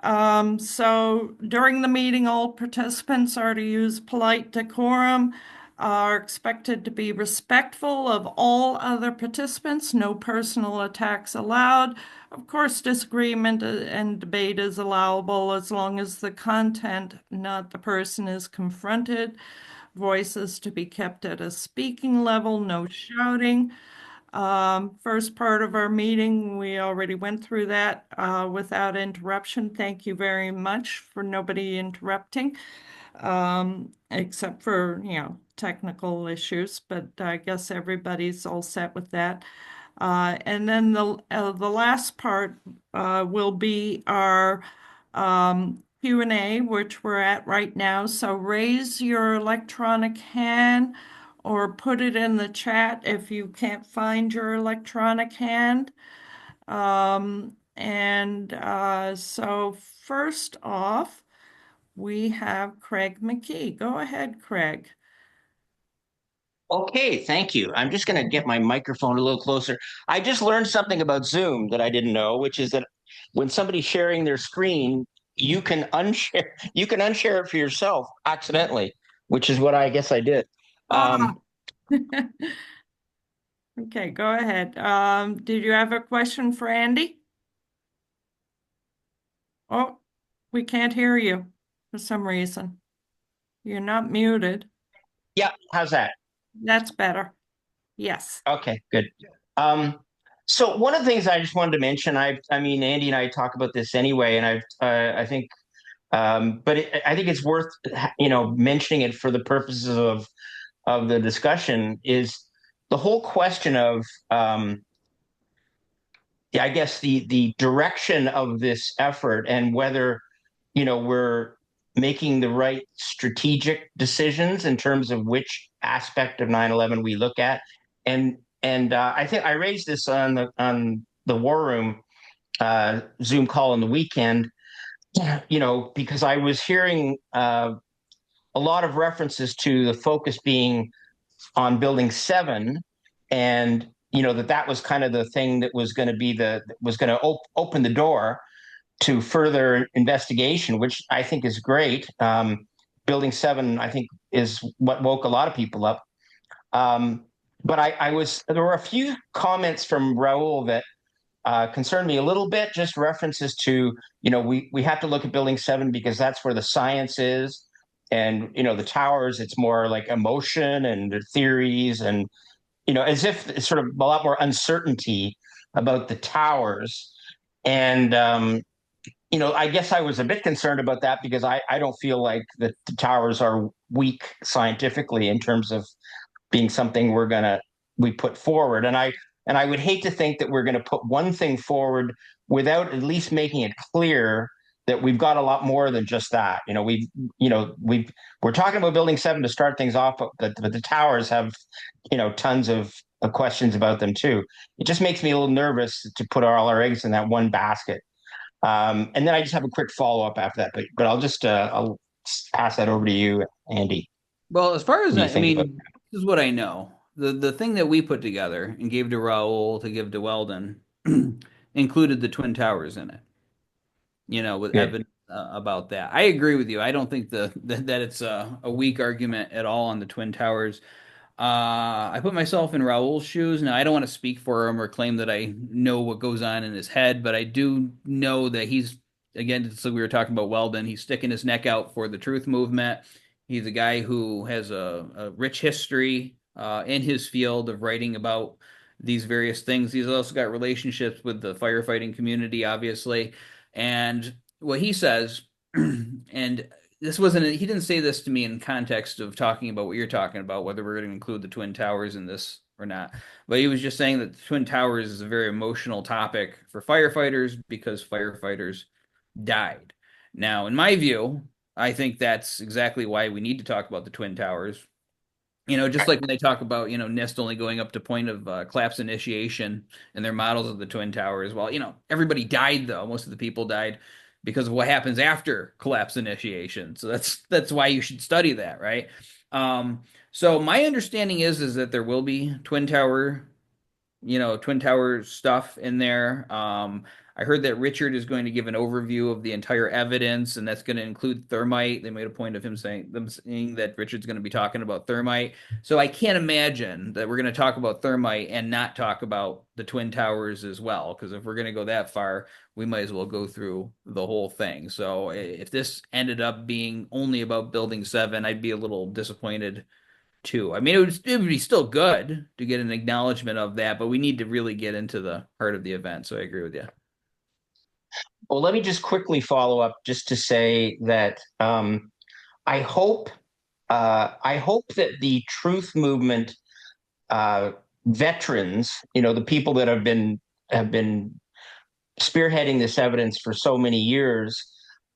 So during the meeting, all participants are to use polite decorum, are expected to be respectful of all other participants, no personal attacks allowed. Of course, disagreement and debate is allowable as long as the content, not the person, is confronted. Voices to be kept at a speaking level, no shouting. First part of our meeting, we already went through that without interruption. Thank you very much for nobody interrupting, except for, technical issues, but I guess everybody's all set with that. And then the last part will be our Q&A, which we're at right now. So raise your electronic hand or put it in the chat if you can't find your electronic hand. So first off, we have Craig McKee. Go ahead, Craig. Okay, thank you. I'm just going to get my microphone a little closer. I just learned something about Zoom that I didn't know, which is that when somebody's sharing their screen, you can unshare it for yourself accidentally, which is what I guess I did. Ah. Okay, go ahead. Did you have a question for Andy? Oh, we can't hear you for some reason. You're not muted. Yeah, how's that? That's better. Yes. Okay, good. So one of the things I just wanted to mention, I mean, Andy and I talk about this anyway, and I think, I think it's worth, mentioning it for the purposes of the discussion is the whole question of, I guess the direction of this effort and whether, we're making the right strategic decisions in terms of which aspect of 9/11 we look at. And I think I raised this on the War Room Zoom call on the weekend, because I was hearing a lot of references to the focus being on Building 7, and that was kind of the thing that was going to be open the door to further investigation, which I think is great. Building 7, I think, is what woke a lot of people up. But there were a few comments from Raul that concerned me a little bit, just references to, we have to look at Building 7 because that's where the science is. And, the towers, it's more like emotion and theories and, as if it's sort of a lot more uncertainty about the towers. And, I guess I was a bit concerned about that because I don't feel like the towers are weak scientifically in terms of being something we're going to we put forward. And I would hate to think that we're going to put one thing forward without at least making it clear that we've got a lot more than just that. We're talking about building 7 to start things off, but the towers have, tons of questions about them too. It just makes me a little nervous to put all our eggs in that one basket. And then I just have a quick follow up after that, but I'll pass that over to you, Andy. Well, as far What as do you I think about mean, this is what I know. The thing that we put together and gave to Raoul to give to Weldon included the Twin Towers in it, with that? evidence about that. I agree with you. I don't think that it's a weak argument at all on the Twin Towers. I put myself in Raoul's shoes. Now, I don't want to speak for him or claim that I know what goes on in his head, but I do know that again, so we were talking about Weldon, he's sticking his neck out for the truth movement. He's a guy who has a rich history in his field of writing about these various things. He's also got relationships with the firefighting community, obviously. And what he says, and he didn't say this to me in context of talking about what you're talking about, whether we're going to include the Twin Towers in this or not. But he was just saying that the Twin Towers is a very emotional topic for firefighters because firefighters died. Now, in my view, I think that's exactly why we need to talk about the Twin Towers. Just like when they talk about, NIST only going up to point of collapse initiation and their models of the Twin Towers. Well, everybody died though. Most of the people died because of what happens after collapse initiation. So that's why you should study that, right? So my understanding is that there will be Twin Tower stuff in there. I heard that Richard is going to give an overview of the entire evidence, and that's going to include thermite. They made a point of them saying that Richard's going to be talking about thermite. So I can't imagine that we're going to talk about thermite and not talk about the Twin Towers as well, because if we're going to go that far, we might as well go through the whole thing. So if this ended up being only about Building 7, I'd be a little disappointed too. I mean, it would be still good to get an acknowledgement of that, but we need to really get into the heart of the event. So I agree with you. Well, let me just quickly follow up just to say that I hope that the truth movement veterans, the people that have been spearheading this evidence for so many years,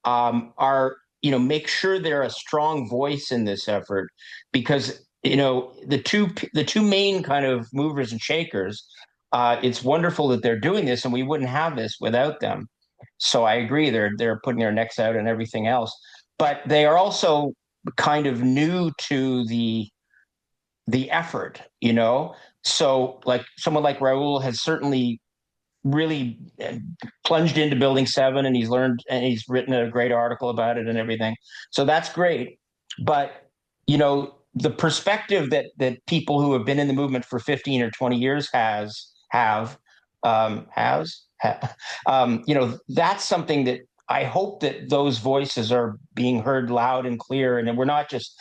are make sure they're a strong voice in this effort, because the two main kind of movers and shakers. It's wonderful that they're doing this, and we wouldn't have this without them. So I agree, they're putting their necks out and everything else, but they are also kind of new to the effort. So like someone like Raul has certainly really plunged into Building 7, and he's learned and he's written a great article about it and everything. So that's great. But the perspective that people who have been in the movement for 15 or 20 years that's something that I hope that those voices are being heard loud and clear, and we're not just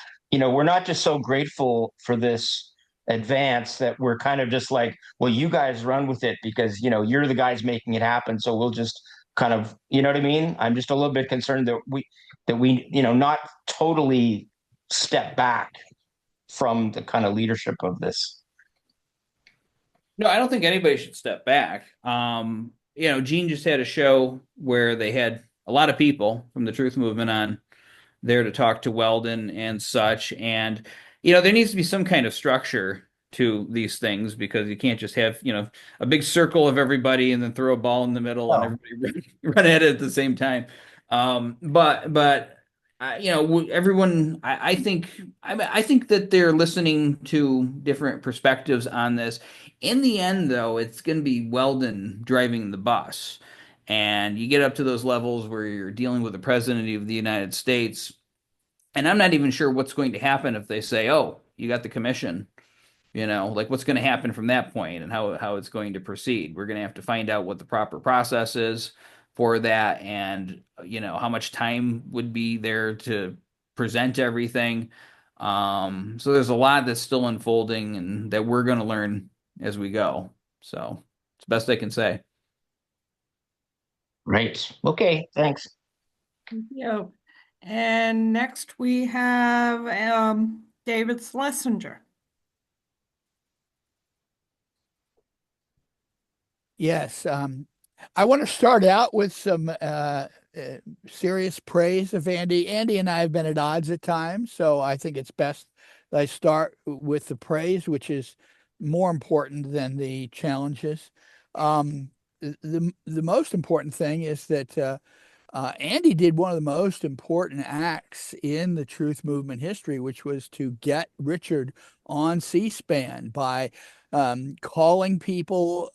so grateful for this advance that we're kind of just like, well, you guys run with it because you're the guys making it happen, so we'll just kind of, what I mean. I'm just a little bit concerned that we not totally step back from the kind of leadership of this. No, I don't think anybody should step back. Gene just had a show where they had a lot of people from the truth movement on there to talk to Weldon and such. And, there needs to be some kind of structure to these things, because you can't just have, a big circle of everybody and then throw a ball in the middle and Oh. everybody run at it at the same time. But everyone, I think that they're listening to different perspectives on this. In the end, though, it's going to be Weldon driving the bus. And you get up to those levels where you're dealing with the president of the United States. And I'm not even sure what's going to happen if they say, oh, you got the commission, like what's going to happen from that point and how it's going to proceed. We're going to have to find out what the proper process is for that, and, how much time would be there to present everything. So there's a lot that's still unfolding and that we're going to learn as we go. So it's the best I can say. Right. Okay. Thanks. Yeah. And next we have David Schlesinger. Yes. I want to start out with some serious praise of Andy. Andy and I have been at odds at times, so I think it's best that I start with the praise, which is more important than the challenges. Um, the most important thing is that Andy did one of the most important acts in the truth movement history, which was to get Richard on C-SPAN by calling people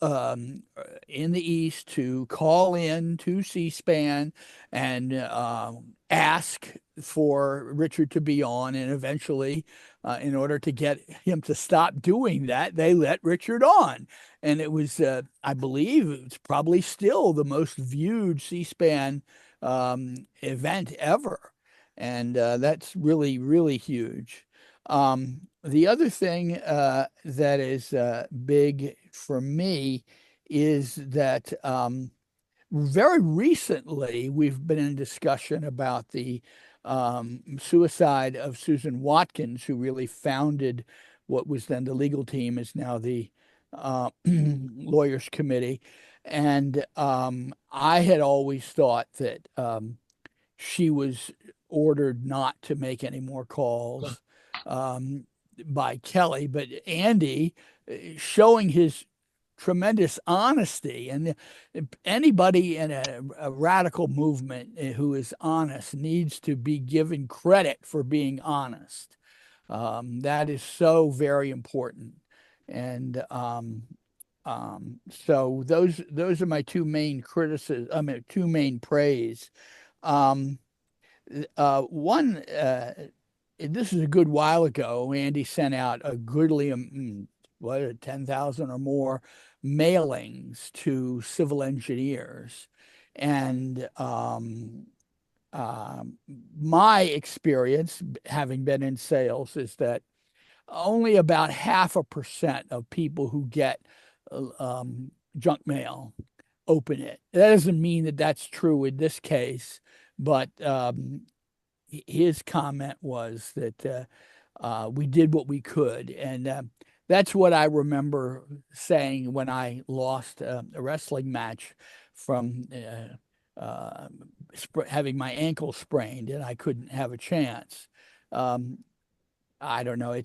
in the East to call in to C-SPAN and ask for Richard to be on. And eventually, in order to get him to stop doing that, they let Richard on. And it was, I believe, it's probably still the most viewed C-SPAN event ever. And that's really, really huge. The other thing that is big for me is that very recently we've been in discussion about the suicide of Susan Watkins, who really founded what was then the legal team, is now the lawyers committee. And I had always thought that she was ordered not to make any more calls by Kelly, but Andy, showing his tremendous honesty, and anybody in a radical movement who is honest needs to be given credit for being honest. That is so very important. And so those are my two main criticisms. I mean, two main praise. Um, One, this is a good while ago. Andy sent out a goodly, what, 10,000 or more mailings to civil engineers. And my experience, having been in sales, is that only about 0.5% of people who get junk mail open it. That doesn't mean that that's true in this case, but his comment was that we did what we could. And that's what I remember saying when I lost a wrestling match from having my ankle sprained and I couldn't have a chance. I don't know.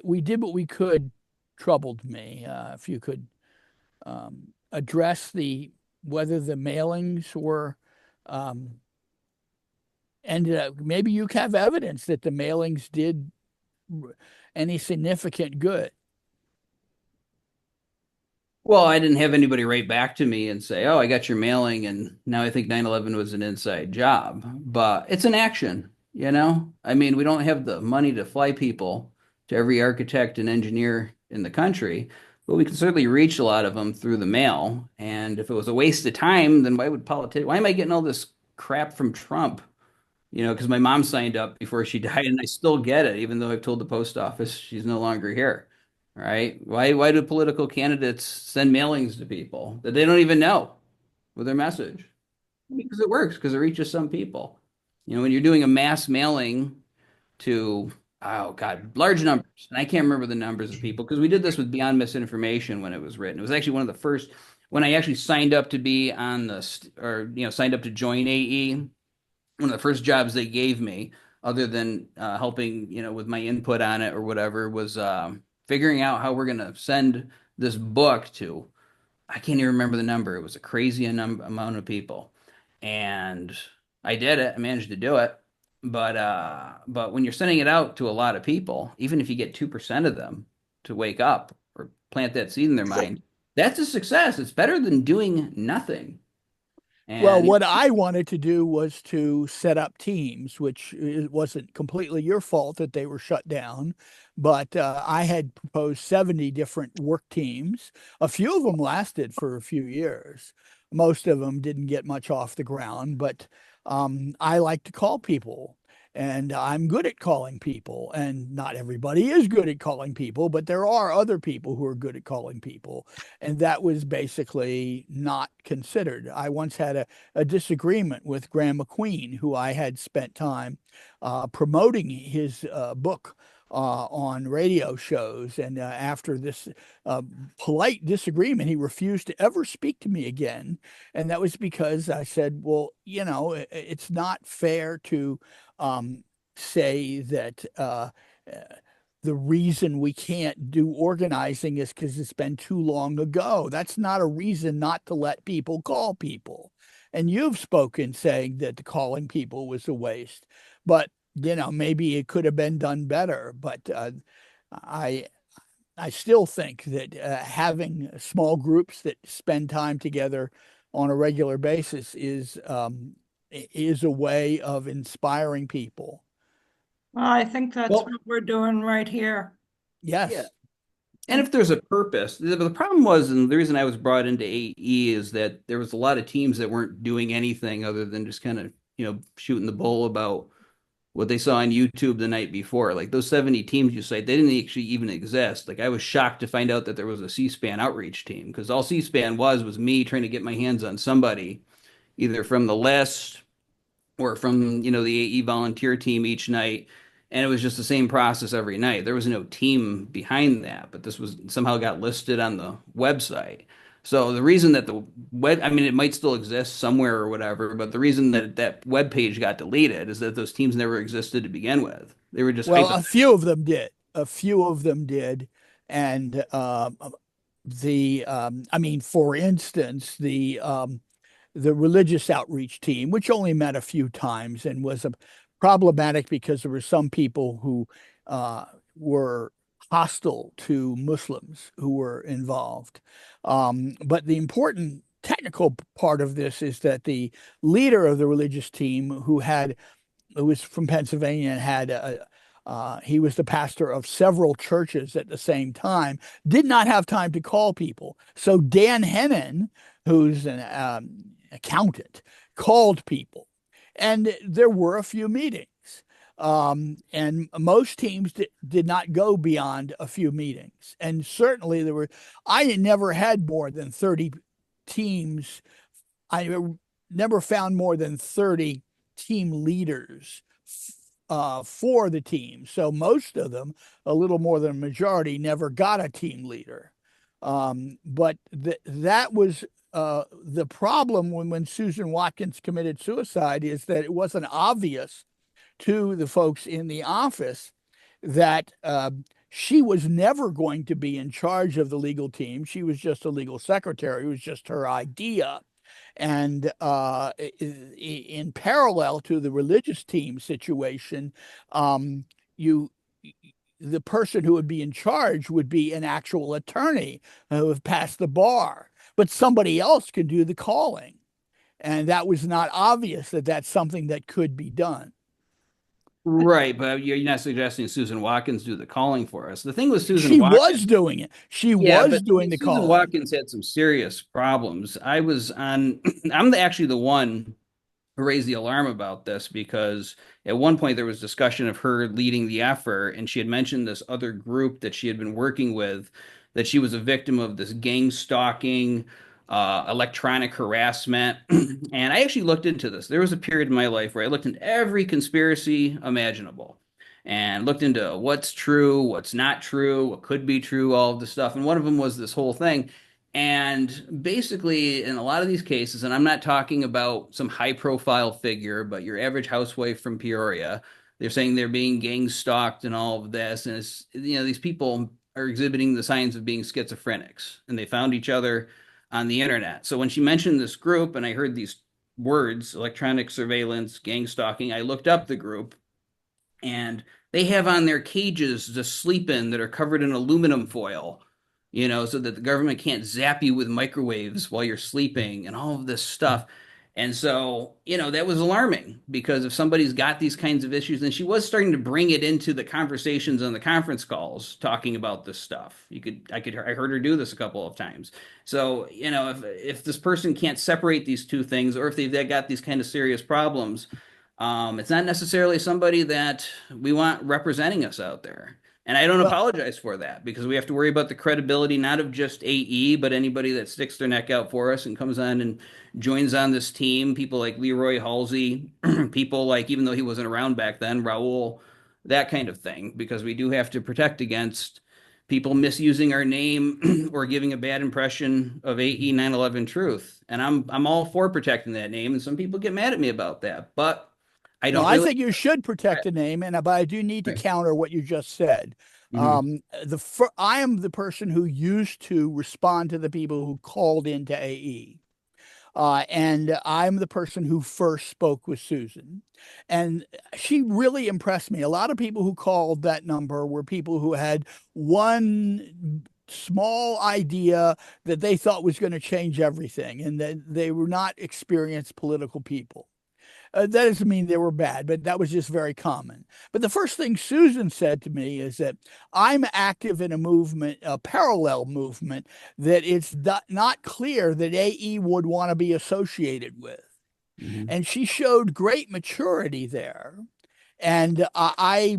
We did what we could troubled me. If you could address whether the mailings were ended up, maybe you have evidence that the mailings did any significant good. Well, I didn't have anybody write back to me and say, "Oh, I got your mailing, and now I think 9/11 was an inside job." But it's an action, you know? I mean, we don't have the money to fly people to every architect and engineer in the country, but we can certainly reach a lot of them through the mail. And if it was a waste of time, then why am I getting all this crap from Trump? You know, because my mom signed up before she died, and I still get it, even though I've told the post office she's no longer here. Right? Why do political candidates send mailings to people that they don't even know with their message? Because it works, because it reaches some people. You know, when you're doing a mass mailing to, oh God, large numbers, and I can't remember the numbers of people, because we did this with Beyond Misinformation when it was written. It was actually one of the first, when I actually signed up to be on signed up to join AE, one of the first jobs they gave me, other than helping, with my input on it or whatever, was figuring out how we're going to send this book to, I can't even remember the number. It was a crazy amount of people. And I did it. I managed to do it. But when you're sending it out to a lot of people, even if you get 2% of them to wake up or plant that seed in their mind, that's a success. It's better than doing nothing. Well, what I wanted to do was to set up teams, which it wasn't completely your fault that they were shut down, but I had proposed 70 different work teams. A few of them lasted for a few years. Most of them didn't get much off the ground, but I like to call people. And I'm good at calling people, and not everybody is good at calling people, but there are other people who are good at calling people. And that was basically not considered. I once had a disagreement with Graham McQueen, who I had spent time promoting his book on radio shows. And after this polite disagreement, he refused to ever speak to me again. And that was because I said, well, it's not fair to say that the reason we can't do organizing is because it's been too long ago. That's not a reason not to let people call people. And you've spoken saying that the calling people was a waste, but maybe it could have been done better. But I I still think that having small groups that spend time together on a regular basis is a way of inspiring people. Well, I think that's Well, what we're doing right here. yeah. Yes. And if there's a purpose, the problem was, and the reason I was brought into AE is that there was a lot of teams that weren't doing anything other than just kind of, shooting the bull about what they saw on YouTube the night before. Like those 70 teams you cite, they didn't actually even exist. Like I was shocked to find out that there was a C-SPAN outreach team because all C-SPAN was me trying to get my hands on somebody, either from the list or from, the AE volunteer team each night. And it was just the same process every night. There was no team behind that, but this was somehow got listed on the website. So the reason that the web, I mean, it might still exist somewhere or whatever, but the reason that that web page got deleted is that those teams never existed to begin with. They were just Well, hypothetical. a few of them did. A few of them did. And I mean, for instance, the religious outreach team, which only met a few times and was problematic because there were some people who were hostile to Muslims who were involved. But the important technical part of this is that the leader of the religious team, who was from Pennsylvania and he was the pastor of several churches at the same time, did not have time to call people. So Dan Hennon, who's an accountant, called people, and there were a few meetings. And most teams did not go beyond a few meetings. And certainly I never had more than 30 teams. I never found more than 30 team leaders for the team. So most of them, a little more than a majority, never got a team leader. But that was the problem when Susan Watkins committed suicide, is that it wasn't obvious to the folks in the office that she was never going to be in charge of the legal team. She was just a legal secretary. It was just her idea. And in parallel to the religious team situation, you the person who would be in charge would be an actual attorney who have passed the bar, but somebody else could do the calling. And that was not obvious that that's something that could be done. Right, but you're not suggesting Susan Watkins do the calling for us. The thing with Susan She Watkins, was doing it. She yeah, was but I doing mean, the Susan calling. Watkins had some serious problems. I was on, actually the one who raised the alarm about this because at one point there was discussion of her leading the effort, and she had mentioned this other group that she had been working with, that she was a victim of this gang stalking, electronic harassment. And I actually looked into this. There was a period in my life where I looked into every conspiracy imaginable and looked into what's true, what's not true, what could be true, all of this stuff. And one of them was this whole thing. And basically, in a lot of these cases, and I'm not talking about some high profile figure, but your average housewife from Peoria, they're saying they're being gang stalked and all of this. And it's, these people are exhibiting the signs of being schizophrenics, and they found each other on the internet. So when she mentioned this group and I heard these words, electronic surveillance, gang stalking, I looked up the group, and they have on their cages to sleep in that are covered in aluminum foil, so that the government can't zap you with microwaves while you're sleeping and all of this stuff. And so, that was alarming because if somebody's got these kinds of issues, and she was starting to bring it into the conversations on the conference calls, talking about this stuff. I heard her do this a couple of times. So, if this person can't separate these two things, or if they've got these kind of serious problems, it's not necessarily somebody that we want representing us out there. And I don't Well, apologize for that because we have to worry about the credibility, not of just AE, but anybody that sticks their neck out for us and comes on and joins on this team. People like Leroy Halsey, people like, even though he wasn't around back then, Raul, that kind of thing, because we do have to protect against people misusing our name or giving a bad impression of AE 9/11 Truth. And I'm all for protecting that name, and some people get mad at me about that, but I No, don't I really. think you should protect the name, and but I do need to Right. counter what you just said. Mhm. I am the person who used to respond to the people who called into AE. And I'm the person who first spoke with Susan. And she really impressed me. A lot of people who called that number were people who had one small idea that they thought was going to change everything, and that they were not experienced political people. That doesn't mean they were bad, but that was just very common. But the first thing Susan said to me is that I'm active in a movement, a parallel movement, that it's not clear that AE would want to be associated with. Mhm. And she showed great maturity there. And I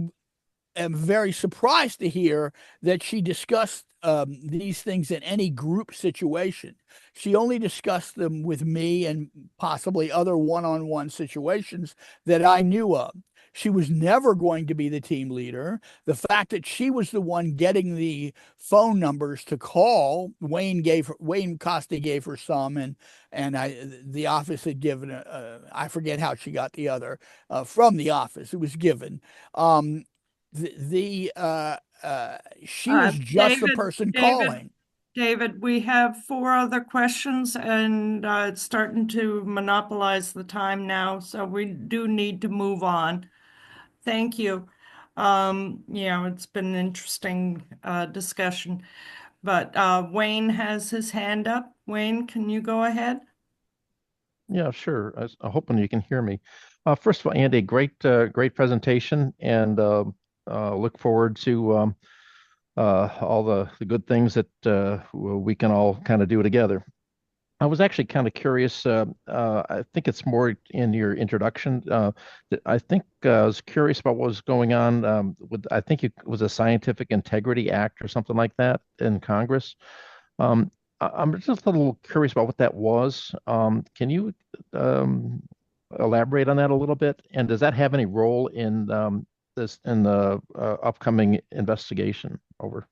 am very surprised to hear that she discussed these things in any group situation. She only discussed them with me and possibly other one on one situations that I knew of. She was never going to be the team leader. The fact that she was the one getting the phone numbers to call, Wayne Costa gave her some, and the office had given I forget how she got the other from the office. It was given. Um, the she was just the David, person David, calling. David, we have four other questions and it's starting to monopolize the time now, so we do need to move on. Thank you. It's been an interesting discussion, but Wayne has his hand up. Wayne, can you go ahead? Yeah, sure. I'm hoping you can hear me. First of all, Andy, great presentation, and look forward to all the good things that we can all kind of do together. I was actually kind of curious. I think it's more in your introduction. I think I was curious about what was going on with, I think it was a Scientific Integrity Act or something like that in Congress. Um, I'm just a little curious about what that was. Can you um, elaborate on that a little bit? And does that have any role in in the upcoming investigation? Over.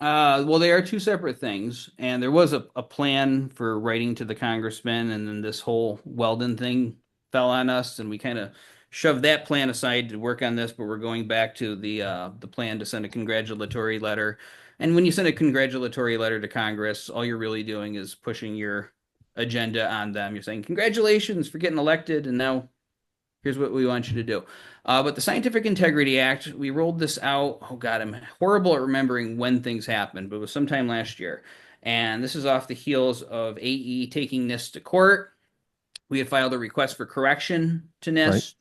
Well, they are two separate things, and there was a plan for writing to the congressman, and then this whole Weldon thing fell on us, and we kind of shoved that plan aside to work on this, but we're going back to the plan to send a congratulatory letter. And when you send a congratulatory letter to Congress, all you're really doing is pushing your agenda on them. You're saying, congratulations for getting elected, and now here's what we want you to do. But the Scientific Integrity Act, we rolled this out. Oh God, I'm horrible at remembering when things happened, but it was sometime last year. And this is off the heels of AE taking this to court. We had filed a request for correction to Right.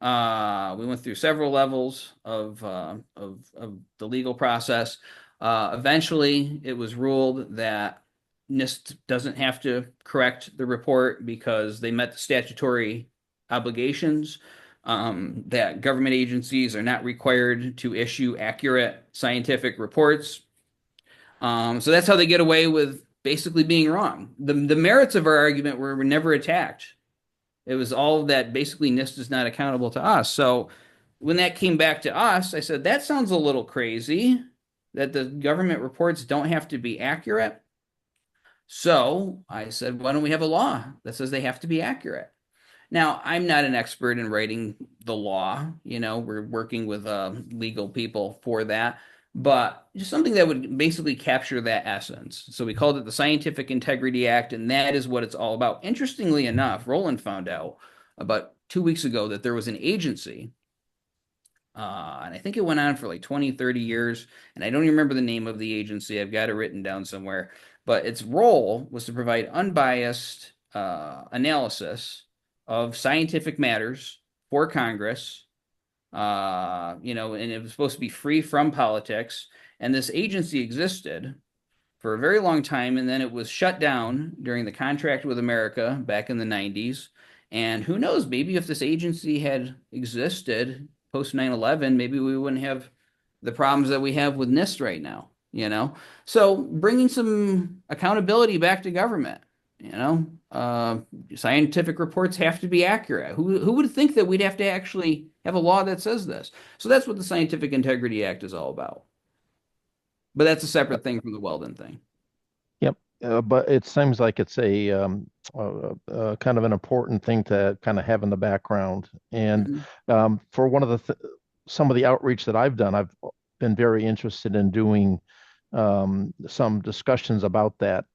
NIST. We went through several levels of the legal process. Eventually, it was ruled that NIST doesn't have to correct the report because they met the statutory obligations. That government agencies are not required to issue accurate scientific reports. So that's how they get away with basically being wrong. The merits of our argument were never attacked. It was all that basically NIST is not accountable to us. So when that came back to us, I said, that sounds a little crazy that the government reports don't have to be accurate. So I said, why don't we have a law that says they have to be accurate? Now, I'm not an expert in writing the law. We're working with legal people for that, but just something that would basically capture that essence. So we called it the Scientific Integrity Act, and that is what it's all about. Interestingly enough, Roland found out about 2 weeks ago that there was an agency, and I think it went on for like 20, 30 years, and I don't even remember the name of the agency. I've got it written down somewhere, but its role was to provide unbiased analysis of scientific matters for Congress, and it was supposed to be free from politics. And this agency existed for a very long time, and then it was shut down during the contract with America back in the 90s. And who knows, maybe if this agency had existed post 9/11, maybe we wouldn't have the problems that we have with NIST right now. So bringing some accountability back to government, you know, scientific reports have to be accurate. Who would think that we'd have to actually have a law that says this. So that's what the Scientific Integrity Act is all about. But that's a separate thing from the Weldon thing. Yep. But it seems like it's a kind of an important thing to kind of have in the background. And Mhm. for one of some of the outreach that I've done, I've been very interested in doing some discussions about that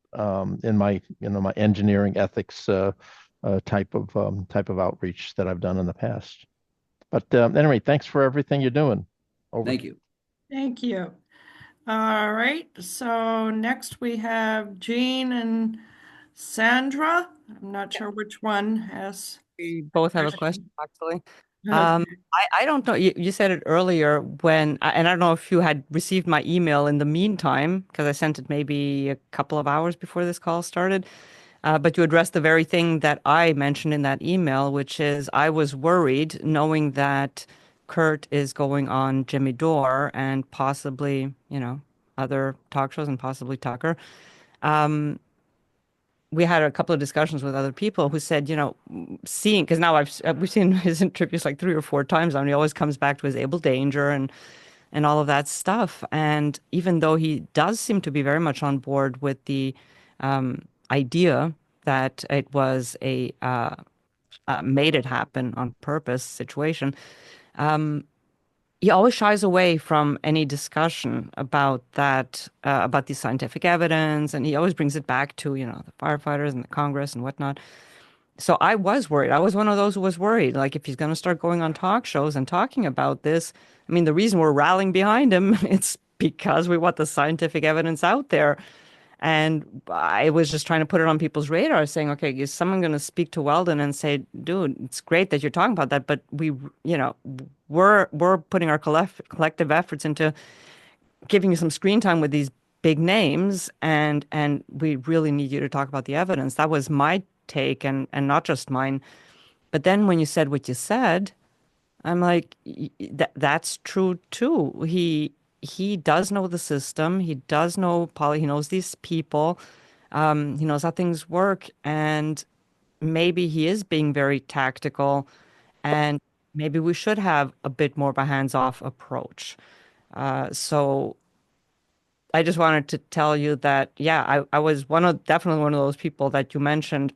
in my my engineering ethics type of outreach that I've done in the past. But anyway, thanks for everything you're doing. Over. Thank you. Thank you. All right, so next we have Jean and Sandra. I'm not sure which one has We both have a question. question, actually. Okay. I don't know. You said it earlier and I don't know if you had received my email in the meantime, because I sent it maybe a couple of hours before this call started. But you addressed the very thing that I mentioned in that email, which is I was worried knowing that Kurt is going on Jimmy Dore and possibly, other talk shows and possibly Tucker. Um, we had a couple of discussions with other people who said, seeing, because now we've seen his interviews like 3 or 4 times now, and he always comes back to his able danger and all of that stuff. And even though he does seem to be very much on board with the idea that it was a made it happen on purpose situation, he always shies away from any discussion about that, about the scientific evidence, and he always brings it back to, the firefighters and the Congress and whatnot. So I was worried. I was one of those who was worried. Like, if he's going to start going on talk shows and talking about this, I mean, the reason we're rallying behind him, it's because we want the scientific evidence out there. And I was just trying to put it on people's radar, saying, okay, is someone going to speak to Weldon and say, dude, it's great that you're talking about that, but we're putting our collective efforts into giving you some screen time with these big names, and we really need you to talk about the evidence. That was my take, and not just mine. But then when you said what you said, I'm like, that's true too. He does know the system. He does know Polly. He knows these people. He knows how things work, and maybe he is being very tactical, and maybe we should have a bit more of a hands-off approach. So I just wanted to tell you that, yeah, I was definitely one of those people that you mentioned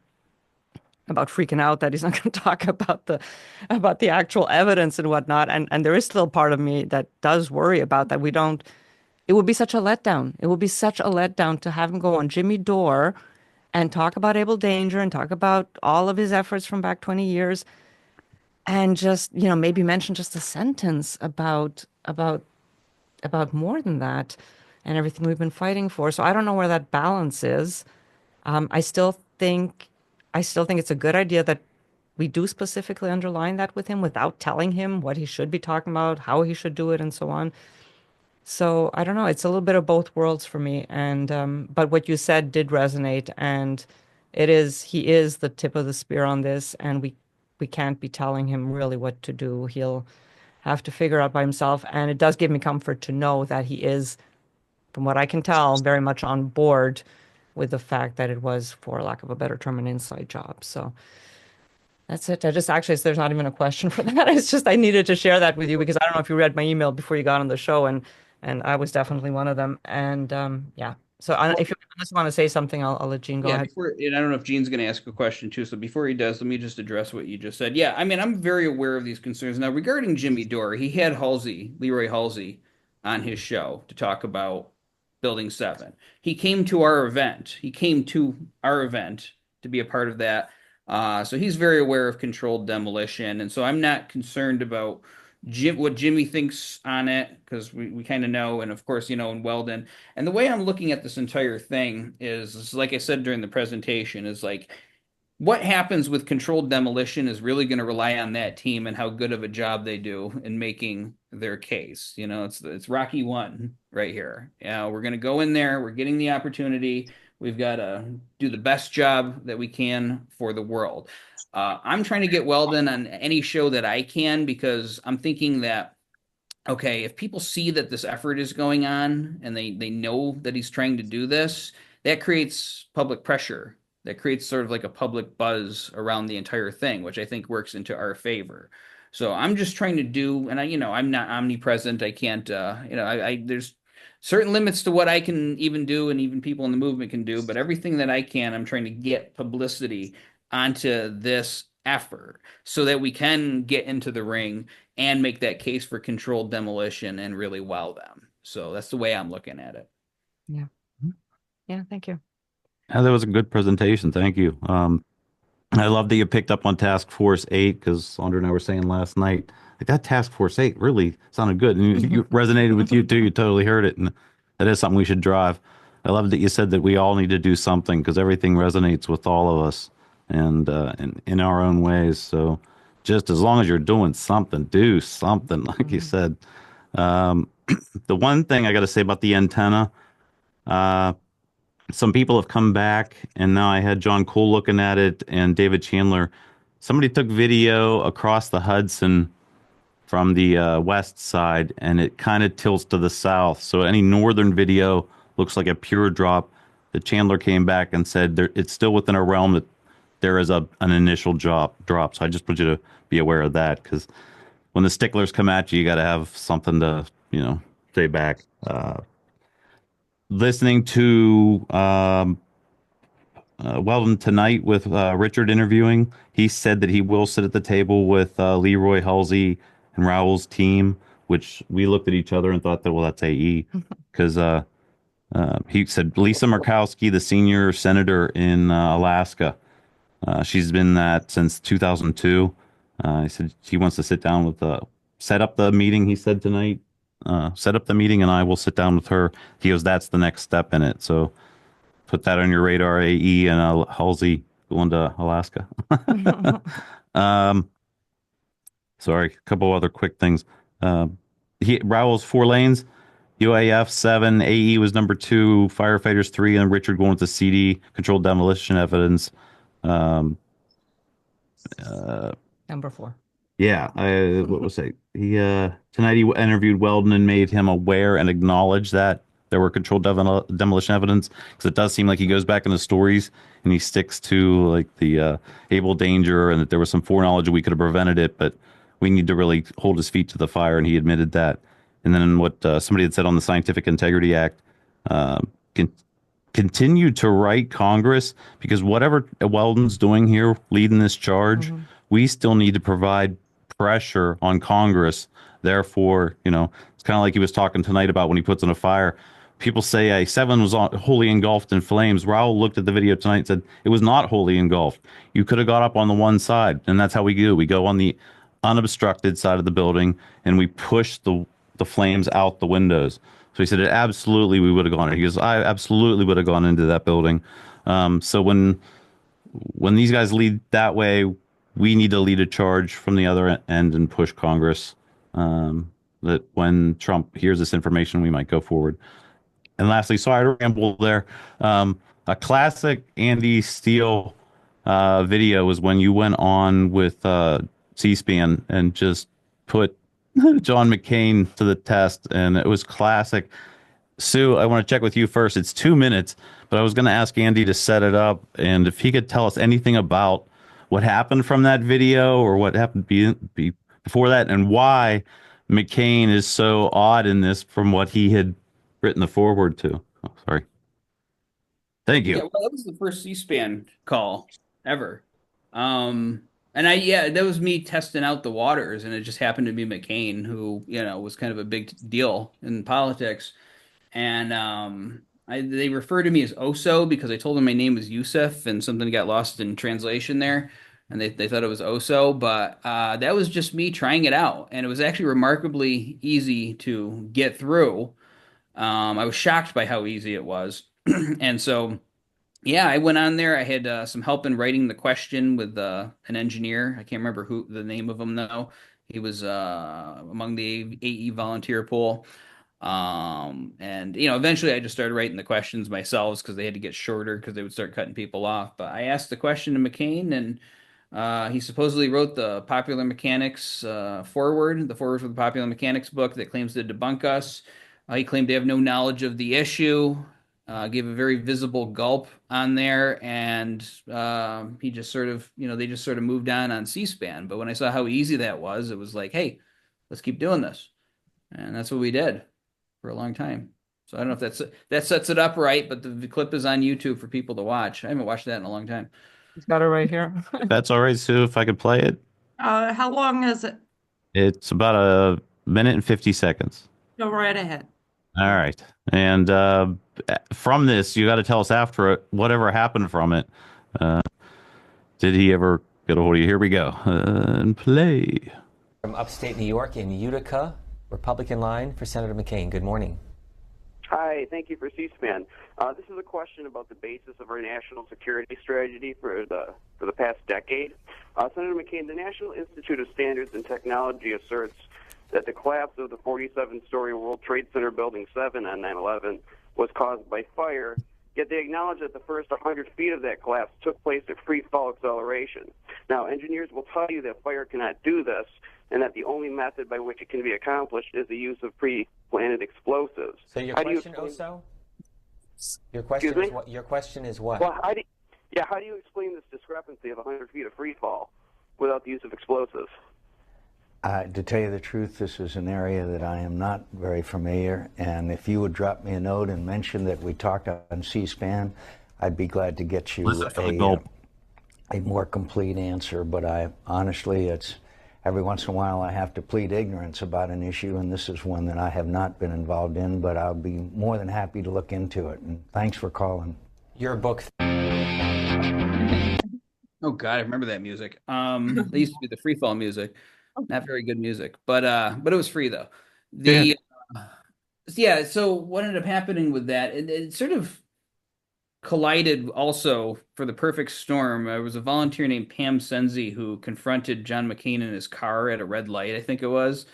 about freaking out that he's not going to talk about the actual evidence and whatnot. And there is still part of me that does worry about that. We don't. It would be such a letdown. It would be such a letdown to have him go on Jimmy Dore and talk about Abel Danger and talk about all of his efforts from back 20 years and just, maybe mention just a sentence about more than that and everything we've been fighting for. So I don't know where that balance is. I still think it's a good idea that we do specifically underline that with him without telling him what he should be talking about, how he should do it, and so on. So I don't know. It's a little bit of both worlds for me. And but what you said did resonate, and he is the tip of the spear on this, and we can't be telling him really what to do. He'll have to figure out by himself. And it does give me comfort to know that he is, from what I can tell, very much on board with the fact that it was, for lack of a better term, an inside job. So that's it. There's not even a question for that. It's just I needed to share that with you because I don't know if you read my email before you got on the show, and I was definitely one of them. And yeah. So if you just want to say something, I'll let Gene go Yeah, ahead. and I don't know if Gene's going to ask a question too. So before he does, let me just address what you just said. Yeah, I mean, I'm very aware of these concerns. Now, regarding Jimmy Dore, he had Leroy Halsey, on his show to talk about Building 7. He came to our event. To be a part of that. So he's very aware of controlled demolition. And so I'm not concerned about what Jimmy thinks on it because we kind of know. And of course, in Weldon. And the way I'm looking at this entire thing is like I said during the presentation, is like what happens with controlled demolition is really going to rely on that team and how good of a job they do in making their case. It's Rocky 1 right here. We're going to go in there. We're getting the opportunity. We've got to do the best job that we can for the world. I'm trying to get Weldon on any show that I can because I'm thinking that okay, if people see that this effort is going on and they know that he's trying to do this, that creates public pressure. That creates sort of like a public buzz around the entire thing, which I think works into our favor. So I'm just trying to do, and I'm not omnipresent. I can't, there's certain limits to what I can even do, and even people in the movement can do. But everything that I can, I'm trying to get publicity onto this effort so that we can get into the ring and make that case for controlled demolition and really wow them. So that's the way I'm looking at it. Yeah. Yeah. Thank you. Yeah, that was a good presentation. Thank you. I love that you picked up on Task Force 8 because Sandra and I were saying last night, like that Task Force 8 really sounded good. And you resonated with you too. You totally heard it. And that is something we should drive. I love that you said that we all need to do something because everything resonates with all of us and in our own ways. So just as long as you're doing something, do something, like you said. Um, the one thing I got to say about the antenna, uh, some people have come back, and now I had John Cole looking at it and David Chandler. Somebody took video across the Hudson from the west side, and it kind of tilts to the south. So any northern video looks like a pure drop. The Chandler came back and said it's still within a realm that there is an initial drop. So I just want you to be aware of that because when the sticklers come at you, you got to have something to say back. Listening to Weldon tonight with Richard interviewing, he said that he will sit at the table with Leroy Halsey and Raoul's team, which we looked at each other and thought that, well, that's AE. Because he said Lisa Murkowski, the senior senator in Alaska, she's been that since 2002. He said he wants to sit down with set up the meeting, he said tonight. Set up the meeting and I will sit down with her. He goes, that's the next step in it. So put that on your radar, AE and Halsey going to Alaska. um, sorry, a couple other quick things. Raoul's 4 lanes, UAF 7, AE was number 2, firefighters 3, and Richard going with the CD, controlled demolition evidence. Um, Number 4. Yeah, what was it? He tonight he interviewed Weldon and made him aware and acknowledge that there were controlled demolition evidence because it does seem like he goes back in the stories and he sticks to like the able danger and that there was some foreknowledge and we could have prevented it, but we need to really hold his feet to the fire, and he admitted that. And then what somebody had said on the Scientific Integrity Act, uh, con- continue to write Congress because whatever Weldon's doing here, leading this charge, we still need to provide pressure on Congress. Therefore, it's kind of like he was talking tonight about when he puts in a fire. People say a 7 was wholly engulfed in flames. Raul looked at the video tonight and said it was not wholly engulfed. You could have got up on the one side, and that's how we do. We go on the unobstructed side of the building and we push the flames out the windows. So he said, it absolutely we would have gone. He goes, I absolutely would have gone into that building. So when these guys lead that way, we need to lead a charge from the other end and push Congress. That when Trump hears this information, we might go forward. And lastly, sorry to ramble there. A classic Andy Steele video was when you went on with C-SPAN and just put John McCain to the test, and it was classic. Sue, I want to check with you first. It's 2 minutes, but I was going to ask Andy to set it up, and if he could tell us anything about what happened from that video or what happened before that, and why McCain is so odd in this from what he had written the forward to. Oh, sorry. Thank Yeah, you. well, that was the first C-SPAN call ever. And that was me testing out the waters, and it just happened to be McCain, who, was kind of a big deal in politics. And they refer to me as Oso because I told them my name was Yusuf, and something got lost in translation there, and they thought it was Oso. But that was just me trying it out, and it was actually remarkably easy to get through. I was shocked by how easy it was, and so. Yeah, I went on there. I had some help in writing the question with an engineer. I can't remember who the name of him though. He was among the AE volunteer pool. And eventually I just started writing the questions myself because they had to get shorter because they would start cutting people off. But I asked the question to McCain, and he supposedly wrote the Popular Mechanics the forward for the Popular Mechanics book that claims to debunk us. He claimed to have no knowledge of the issue. gave a very visible gulp on there, and he just sort of, they just sort of moved on C-SPAN. But when I saw how easy that was, it was like, hey, let's keep doing this, and that's what we did for a long time. So I don't know if that sets it up right, but the clip is on YouTube for people to watch. I haven't watched that in a long time. He's got it right here. That's all right, Sue, if I could play it. How long is it? It's about a minute and 50 seconds. Go right ahead. All right. And from this, you got to tell us after it, whatever happened from it. Uh, did he ever get a hold of you? Here we go. And play. From upstate New York in Utica, Republican line for Senator McCain. Good morning. Hi, thank you for C-SPAN. This is a question about the basis of our national security strategy for the past decade. Senator McCain, the National Institute of Standards and Technology asserts that the collapse of the 47-story World Trade Center Building 7 on 9/11 was caused by fire, yet they acknowledge that the first 100 feet of that collapse took place at free fall acceleration. Now, engineers will tell you that fire cannot do this, and that the only method by which it can be accomplished is the use of pre-planted explosives. So your question, Oso? Your question is what? Well, how do you explain this discrepancy of 100 feet of free fall without the use of explosives? To tell you the truth, this is an area that I am not very familiar, and if you would drop me a note and mention that we talked on C-SPAN, I'd be glad to get you a more complete answer. But honestly, every once in a while I have to plead ignorance about an issue, and this is one that I have not been involved in, but I'll be more than happy to look into it. And thanks for calling. Your book. Oh God, I remember that music. They used to be the Freefall music. Not very good music, but it was free though. So what ended up happening with that, it sort of collided also for the perfect storm. There was a volunteer named Pam Senzi who confronted John McCain in his car at a red light, I think it was.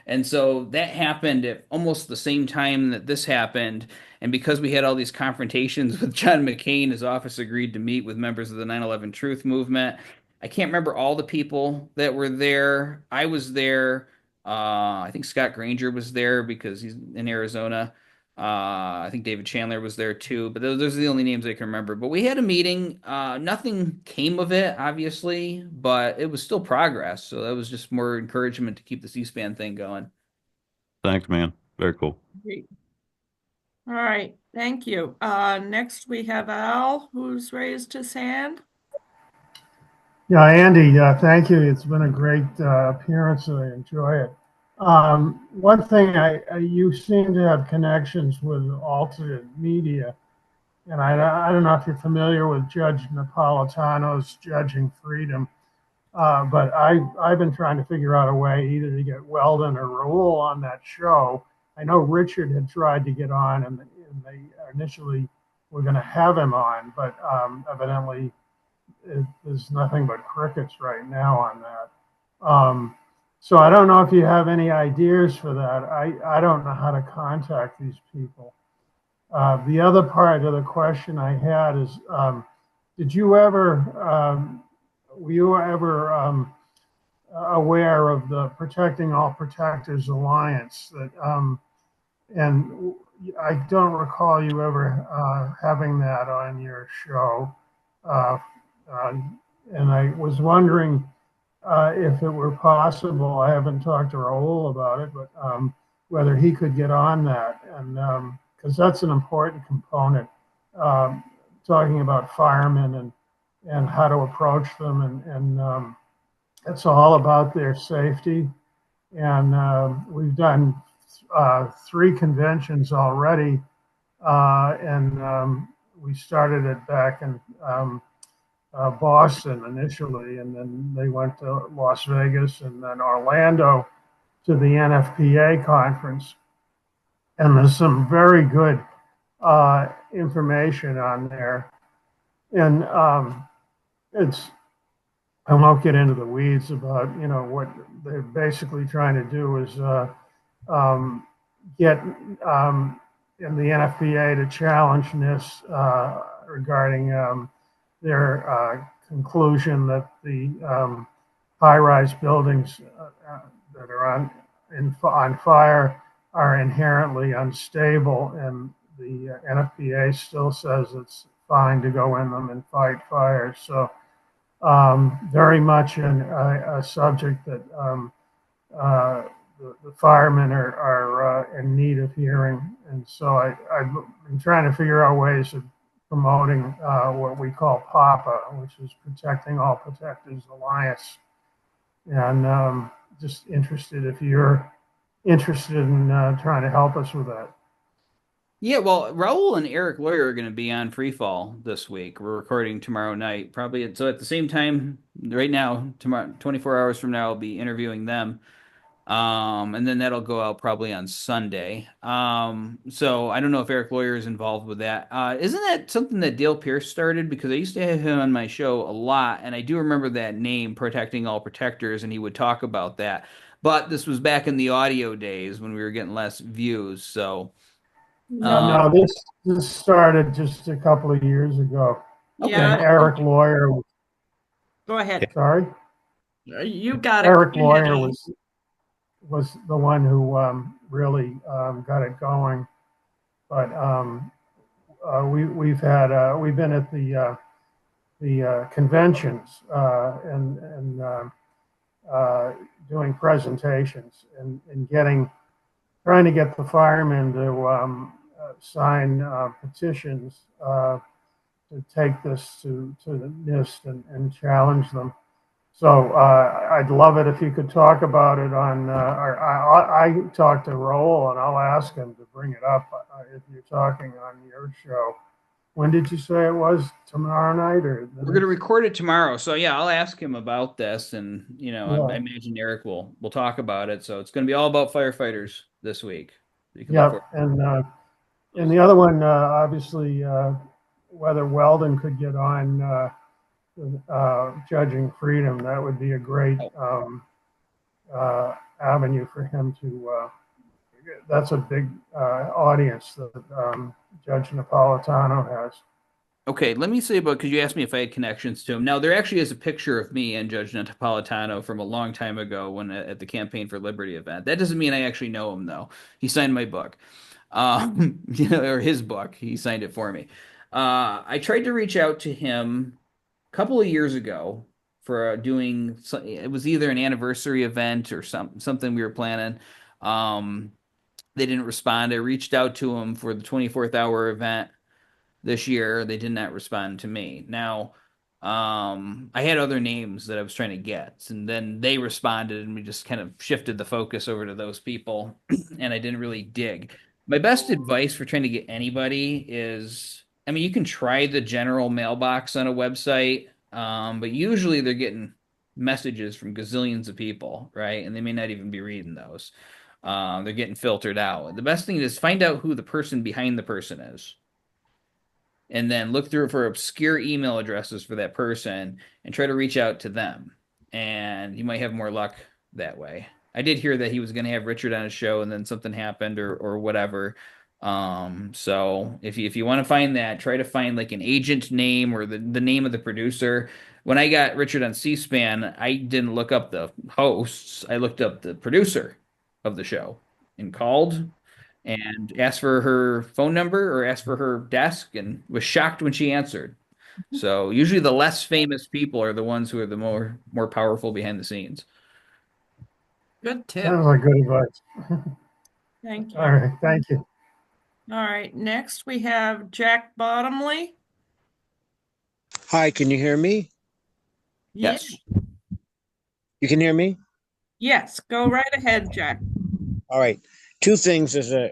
And so that happened at almost the same time that this happened. And because we had all these confrontations with John McCain, his office agreed to meet with members of the 9/11 Truth Movement. I can't remember all the people that were there. I was there. I think Scott Granger was there because he's in Arizona. I think David Chandler was there too, but those are the only names I can remember. But we had a meeting. Nothing came of it, obviously, but it was still progress. So that was just more encouragement to keep the C-SPAN thing going. Thanks, man. Very cool. Great. All right. Thank you. Next, we have Al, who's raised his hand. Yeah, Andy, thank you. It's been a great appearance. I enjoy it. One thing, you seem to have connections with alternate media, and I don't know if you're familiar with Judge Napolitano's Judging Freedom, but I've been trying to figure out a way either to get Weldon or Raul on that show. I know Richard had tried to get on, and they initially were going to have him on, but evidently there's nothing but crickets right now on that. So I don't know if you have any ideas for that. I don't know how to contact these people. The other part of the question I had is, were you ever aware of the Protecting All Protectors Alliance? And I don't recall you ever having that on your show. And I was wondering if it were possible, I haven't talked to Raul about it, but whether he could get on that. And because that's an important component, talking about firemen and how to approach them. And it's all about their safety. And we've done 3 conventions already. And we started it back in Boston initially, and then they went to Las Vegas and then Orlando to the NFPA conference. And there's some very good information on there. And I won't get into the weeds about, what they're basically trying to do is get in the NFPA to challenge NIST regarding their conclusion that the high-rise buildings that are on fire are inherently unstable, and the NFPA still says it's fine to go in them and fight fires. So very much a subject that uh, the firemen are in need of hearing. And so I've been trying to figure out ways of promoting what we call PAPA, which is Protecting All Protectors Alliance. And just interested if you're interested in trying to help us with that. Yeah, well, Raul and Eric Lawyer are going to be on Freefall this week. We're recording tomorrow night, probably. So at the same time, right now, tomorrow, 24 hours from now, I'll be interviewing them. And then that'll go out probably on Sunday. So I don't know if Eric Lawyer is involved with that. Isn't that something that Dale Pierce started? Because I used to have him on my show a lot, and I do remember that name, Protecting All Protectors, and he would talk about that. But this was back in the audio days when we were getting less views. So, No, this started just a couple of years ago. Okay. And Eric Lawyer. Go ahead. Sorry? You got it. Eric Go ahead, Lawyer Andy. was the one who really got it going. But we've been at the conventions and doing presentations and trying to get the firemen to sign petitions to take this to the NIST and challenge them. So I'd love it if you could talk about it on. I talked to Raul and I'll ask him to bring it up if you're talking on your show. When did you say it was? Tomorrow night or? We're going to record it tomorrow. So yeah, I'll ask him about this, and I imagine Eric will talk about it. So it's going to be all about firefighters this week. Yeah, and the other one, obviously, whether Weldon could get on Judging Freedom, that would be a great avenue for him to. That's a big audience that Judge Napolitano has. Okay, let me say about, because you asked me if I had connections to him. Now, there actually is a picture of me and Judge Napolitano from a long time ago when at the Campaign for Liberty event. That doesn't mean I actually know him, though. He signed my book, or his book. He signed it for me. I tried to reach out to him a couple of years ago for doing, it was either an anniversary event or something we were planning. They didn't respond. I reached out to him for the 24th hour event this year. They did not respond to me. Now, I had other names that I was trying to get, and then they responded, and we just kind of shifted the focus over to those people, and I didn't really dig. My best advice for trying to get anybody is, I mean, you can try the general mailbox on a website, but usually they're getting messages from gazillions of people, right? And they may not even be reading those. They're getting filtered out. The best thing is find out who the person behind the person is, and then look through for obscure email addresses for that person and try to reach out to them. And you might have more luck that way. I did hear that he was going to have Richard on his show, and then something happened or whatever. So if you want to find that, try to find like an agent name or the name of the producer. When I got Richard on C-SPAN, I didn't look up the hosts. I looked up the producer of the show and called and asked for her phone number or asked for her desk and was shocked when she answered. So usually the less famous people are the ones who are the more powerful behind the scenes. Good tip. Sounds like good advice. Thank you. All right, thank you. All right, next we have Jack Bottomley. Hi, can you hear me? Yes. You can hear me? Yes, go right ahead, Jack. All right. Two things. As a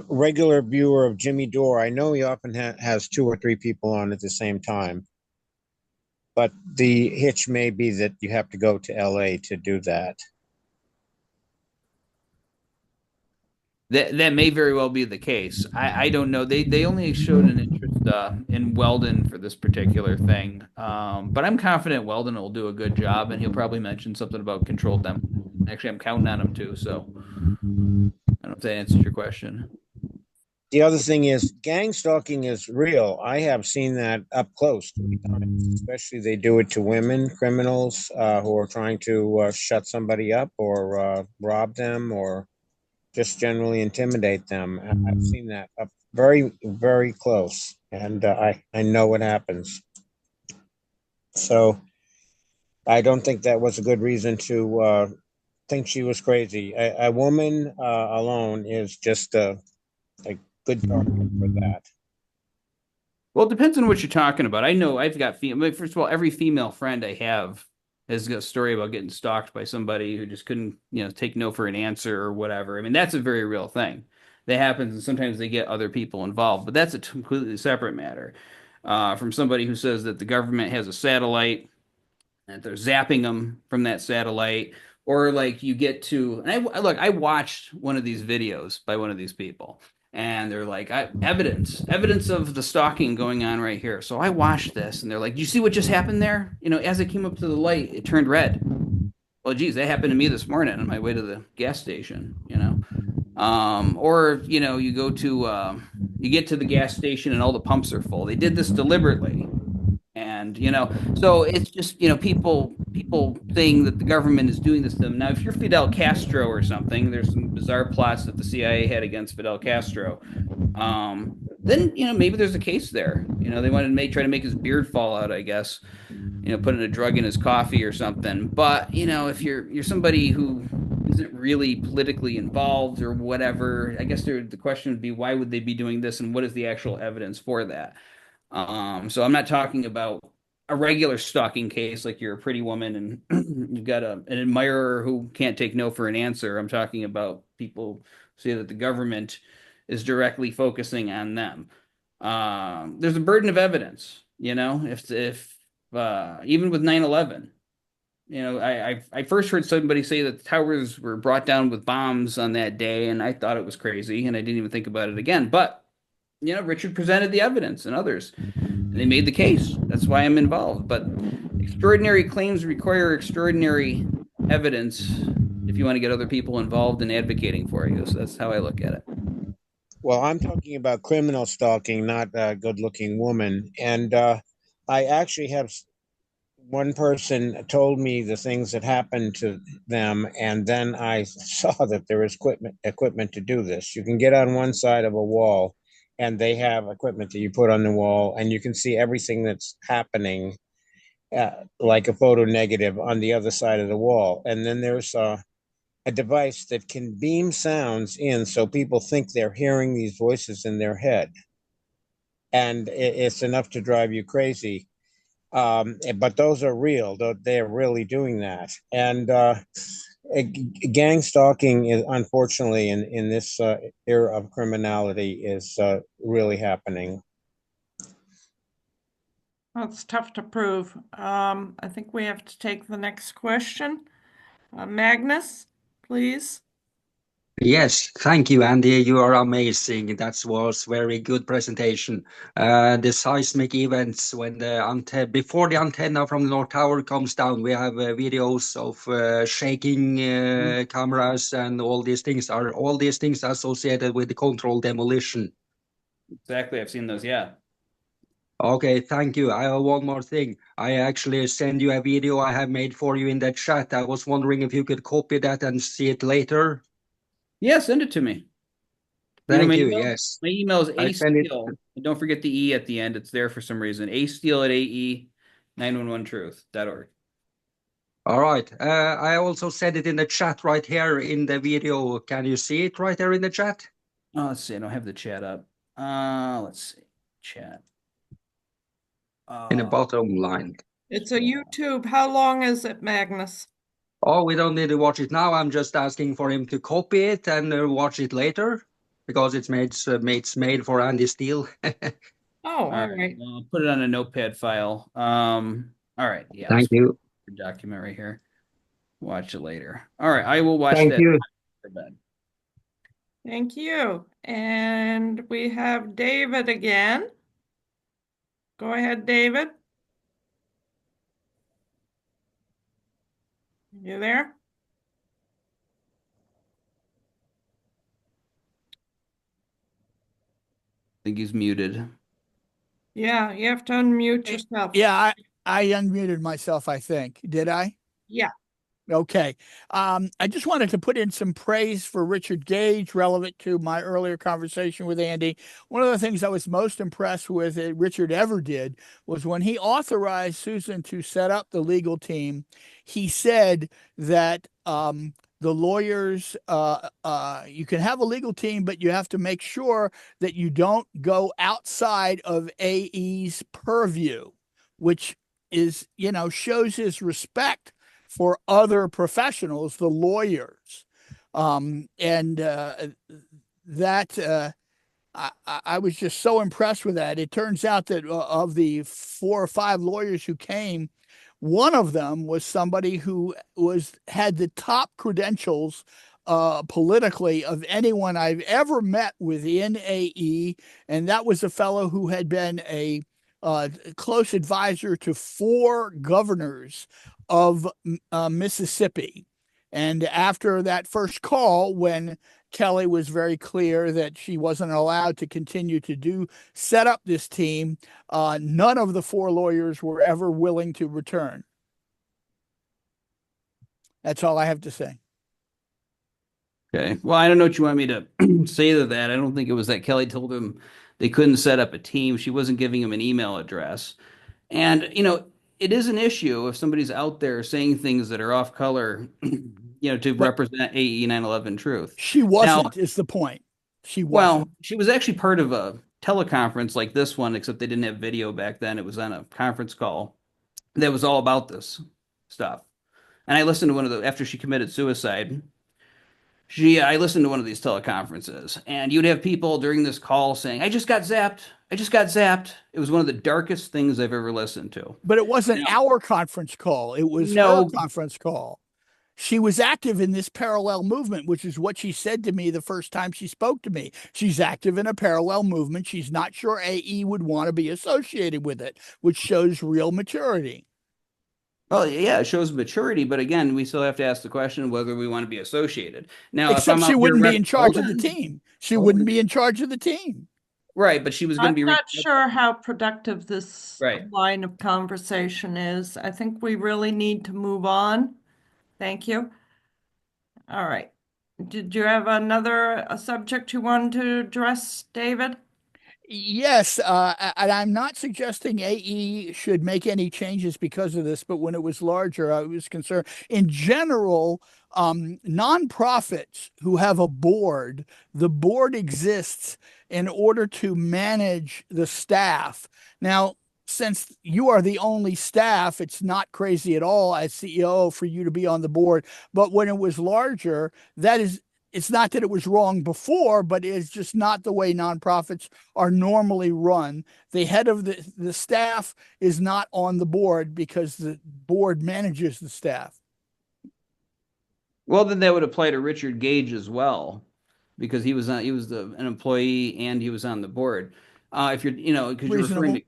regular viewer of Jimmy Dore, I know he often has two or three people on at the same time. But the hitch may be that you have to go to LA to do that. That may very well be the case. I don't know. They only showed an interest in Weldon for this particular thing. But I'm confident Weldon will do a good job, and he'll probably mention something about controlled demolition. Actually, I'm counting on him too. So I don't know if that answers your question. The other thing is gang stalking is real. I have seen that up close 3 times. Especially they do it to women criminals who are trying to shut somebody up or rob them or just generally intimidate them. I've seen that up very, very close, and I know what happens. So I don't think that was a good reason to think she was crazy. A woman alone is just a good target for that. Well, it depends on what you're talking about. I know I've got first of all, every female friend I have has got a story about getting stalked by somebody who just couldn't, take no for an answer or whatever. I mean, that's a very real thing that happens, and sometimes they get other people involved, but that's a completely separate matter. From somebody who says that the government has a satellite and they're zapping them from that satellite, or like you get to, and I watched one of these videos by one of these people, and they're like, evidence of the stalking going on right here. So I watched this, and they're like, "Do you see what just happened there? As it came up to the light, it turned red." Well, geez, that happened to me this morning on my way to the gas station. Or you go to you get to the gas station and all the pumps are full. They did this deliberately. And so it's just people saying that the government is doing this to them. Now, if you're Fidel Castro or something, there's some bizarre plots that the CIA had against Fidel Castro. Then maybe there's a case there. They wanted to try to make his beard fall out, I guess. Putting a drug in his coffee or something. But if you're somebody who isn't really politically involved or whatever, I guess the question would be, why would they be doing this, and what is the actual evidence for that? So I'm not talking about a regular stalking case like you're a pretty woman and you've got an admirer who can't take no for an answer. I'm talking about people who say that the government is directly focusing on them. There's a burden of evidence, if even with 9/11, I first heard somebody say that the towers were brought down with bombs on that day, and I thought it was crazy, and I didn't even think about it again. But Richard presented the evidence and others, and they made the case. That's why I'm involved. But extraordinary claims require extraordinary evidence if you want to get other people involved in advocating for you. So that's how I look at it. Well, I'm talking about criminal stalking, not a good-looking woman. And I actually have one person told me the things that happened to them, and then I saw that there is equipment to do this. You can get on one side of a wall, and they have equipment that you put on the wall, and you can see everything that's happening, like a photo negative on the other side of the wall. And then there's a device that can beam sounds in so people think they're hearing these voices in their head. And it's enough to drive you crazy. But those are real. They're really doing that. And gang stalking is, unfortunately, in this era of criminality, is really happening. Well, it's tough to prove. I think we have to take the next question. Magnus, please. Yes, thank you, Andy. You are amazing. That was very good presentation. The seismic events when before the antenna from the North Tower comes down, we have videos of shaking cameras and all these things. Are all these things associated with the controlled demolition? Exactly. I've seen those. Yeah. Okay, thank you. I have one more thing. I actually send you a video I have made for you in the chat. I was wondering if you could copy that and see it later. Yeah, send it to me. Thank my you. email, Yes. My email is I send it. asteele. And don't forget the E at the end. It's there for some reason. asteele@ae911truth.org. All right. I also said it in the chat right here in the video. Can you see it right there in the chat? Oh, let's see. I don't have the chat up. Let's see. Chat. In the bottom line. It's a YouTube. How long is it, Magnus? Oh, we don't need to watch it now. I'm just asking for him to copy it and watch it later because it's made for Andy Steele. All right. Well, I'll put it on a notepad file. All right. Yeah. Thank you. Document right here. Watch it later. All right. I will watch Thank that you. for bed. Thank you. And we have David again. Go ahead, David. You there? I think he's muted. Yeah, you have to unmute yourself. Yeah, I unmuted myself, I think. Did I? Yeah. Okay. I just wanted to put in some praise for Richard Gage relevant to my earlier conversation with Andy. One of the things I was most impressed with that Richard ever did was when he authorized Susan to set up the legal team, he said that the lawyers, you can have a legal team, but you have to make sure that you don't go outside of AE's purview, which is, shows his respect for other professionals, the lawyers. And that I was just so impressed with that. It turns out that of the 4 or 5 lawyers who came, one of them was somebody who had the top credentials politically of anyone I've ever met within AE, and that was a fellow who had been a close advisor to 4 governors of Mississippi. And after that first call, when Kelly was very clear that she wasn't allowed to continue to set up this team, none of the 4 lawyers were ever willing to return. That's all I have to say. Okay. Well, I don't know what you want me to say to that. I don't think it was that Kelly told him they couldn't set up a team. She wasn't giving him an email address. And, it is an issue if somebody's out there saying things that are off color, to represent AE 9/11 truth. She wasn't, is the point. She wasn't. Well, she was actually part of a teleconference like this one, except they didn't have video back then. It was on a conference call that was all about this stuff. And I listened to one of after she committed suicide. I listened to one of these teleconferences, and you'd have people during this call saying, I just got zapped. I just got zapped. It was one of the darkest things I've ever listened to. But it wasn't our conference call. It was her conference call. She was active in this parallel movement, which is what she said to me the first time she spoke to me. She's active in a parallel movement. She's not sure AE would want to be associated with it, which shows real maturity. Well, yeah, it shows maturity, but again, we still have to ask the question whether we want to be associated. Now, except she wouldn't be in charge of the team. She wouldn't be in charge of the team. Right, but she was going to be. I'm not sure how productive this line of conversation is. I think we really need to move on. Thank you. All right. Did you have another subject you wanted to address, David? Yes, and I'm not suggesting AE should make any changes because of this, but when it was larger, I was concerned. In general, nonprofits who have a board, the board exists in order to manage the staff. Now, since you are the only staff, it's not crazy at all as CEO for you to be on the board. But when it was larger, it's not that it was wrong before, but it's just not the way nonprofits are normally run. The head of the staff is not on the board because the board manages the staff. Well, then that would apply to Richard Gage as well, because he was an employee and he was on the board. If you're, because you're referring to,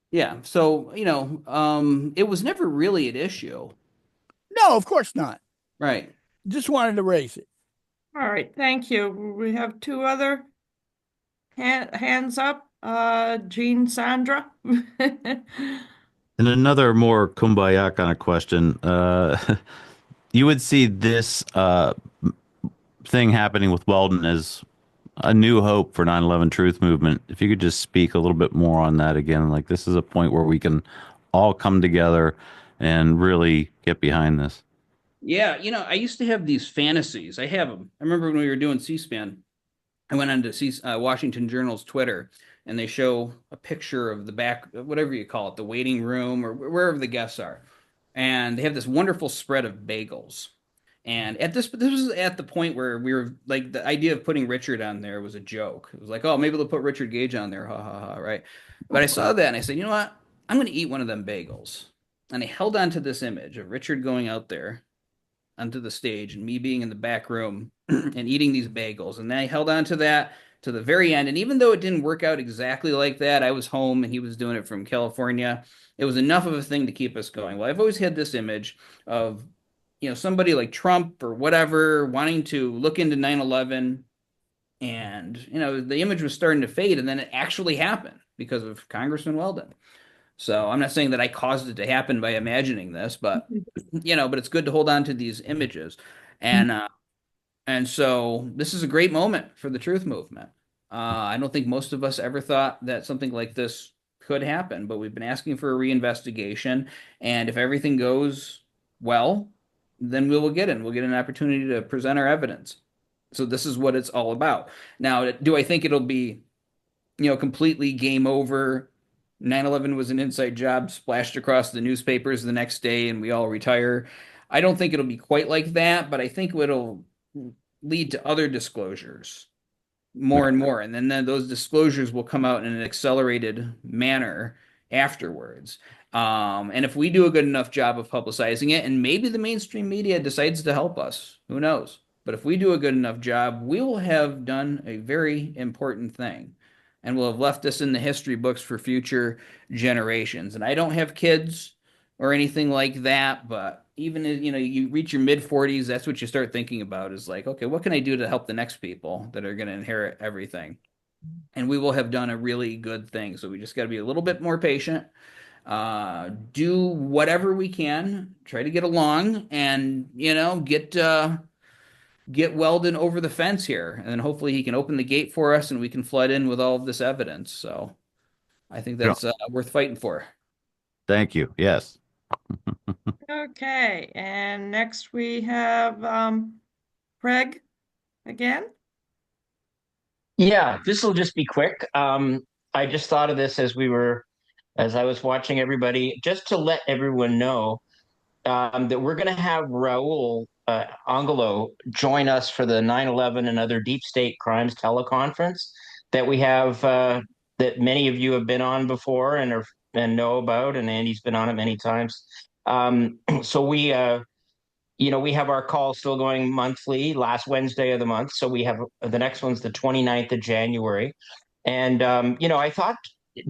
yeah. So, it was never really an issue. No, of course not. Right. Just wanted to raise it. All right, thank you. We have 2 other hands up. Jean, Sandra. And another more kumbaya kind of question. You would see this thing happening with Weldon as a new hope for 9/11 Truth Movement. If you could just speak a little bit more on that again, like this is a point where we can all come together and really get behind this. Yeah, I used to have these fantasies. I have them. I remember when we were doing C-SPAN, I went on to Washington Journal's Twitter, and they show a picture of the back, whatever you call it, the waiting room or wherever the guests are. And they have this wonderful spread of bagels. And this was at the point where we were like, the idea of putting Richard on there was a joke. It was like, oh, maybe they'll put Richard Gage on there. Ha ha ha. Right. But I saw that and I said, you know what? I'm going to eat one of them bagels. And I held on to this image of Richard going out there onto the stage and me being in the back room and eating these bagels. And then I held on to that to the very end. And even though it didn't work out exactly like that, I was home and he was doing it from California. It was enough of a thing to keep us going. Well, I've always had this image of, somebody like Trump or whatever wanting to look into 9/11, and, the image was starting to fade, and then it actually happened because of Congressman Weldon. So I'm not saying that I caused it to happen by imagining this, but but it's good to hold on to these images. And so this is a great moment for the truth movement. I don't think most of us ever thought that something like this could happen, but we've been asking for a reinvestigation. And if everything goes well, then we will get in. We'll get an opportunity to present our evidence. So this is what it's all about. Now, do I think it'll be, completely game over? 9/11 was an inside job splashed across the newspapers the next day and we all retire. I don't think it'll be quite like that, but I think it'll lead to other disclosures more and more. And then those disclosures will come out in an accelerated manner afterwards. And if we do a good enough job of publicizing it, and maybe the mainstream media decides to help us, who knows? But if we do a good enough job, we will have done a very important thing. And we'll have left this in the history books for future generations. And I don't have kids or anything like that, but even as you reach your mid 40s, that's what you start thinking about is like, okay, what can I do to help the next people that are going to inherit everything? And we will have done a really good thing. So we just got to be a little bit more patient, do whatever we can, try to get along, and get Weldon over the fence here, and then hopefully he can open the gate for us, and we can flood in with all of this evidence. So I think that's worth fighting for. Thank you. Yes. Okay, and next we have Craig again. Yeah, this will just be quick. I just thought of this as I was watching everybody, just to let everyone know that we're going to have Raul Angelo join us for the 9/11 and other deep state crimes teleconference that we have that many of you have been on before and know about, and Andy's been on it many times. So we have our call still going monthly, last Wednesday of the month. So we have the next one's the 29th of January. And, I thought,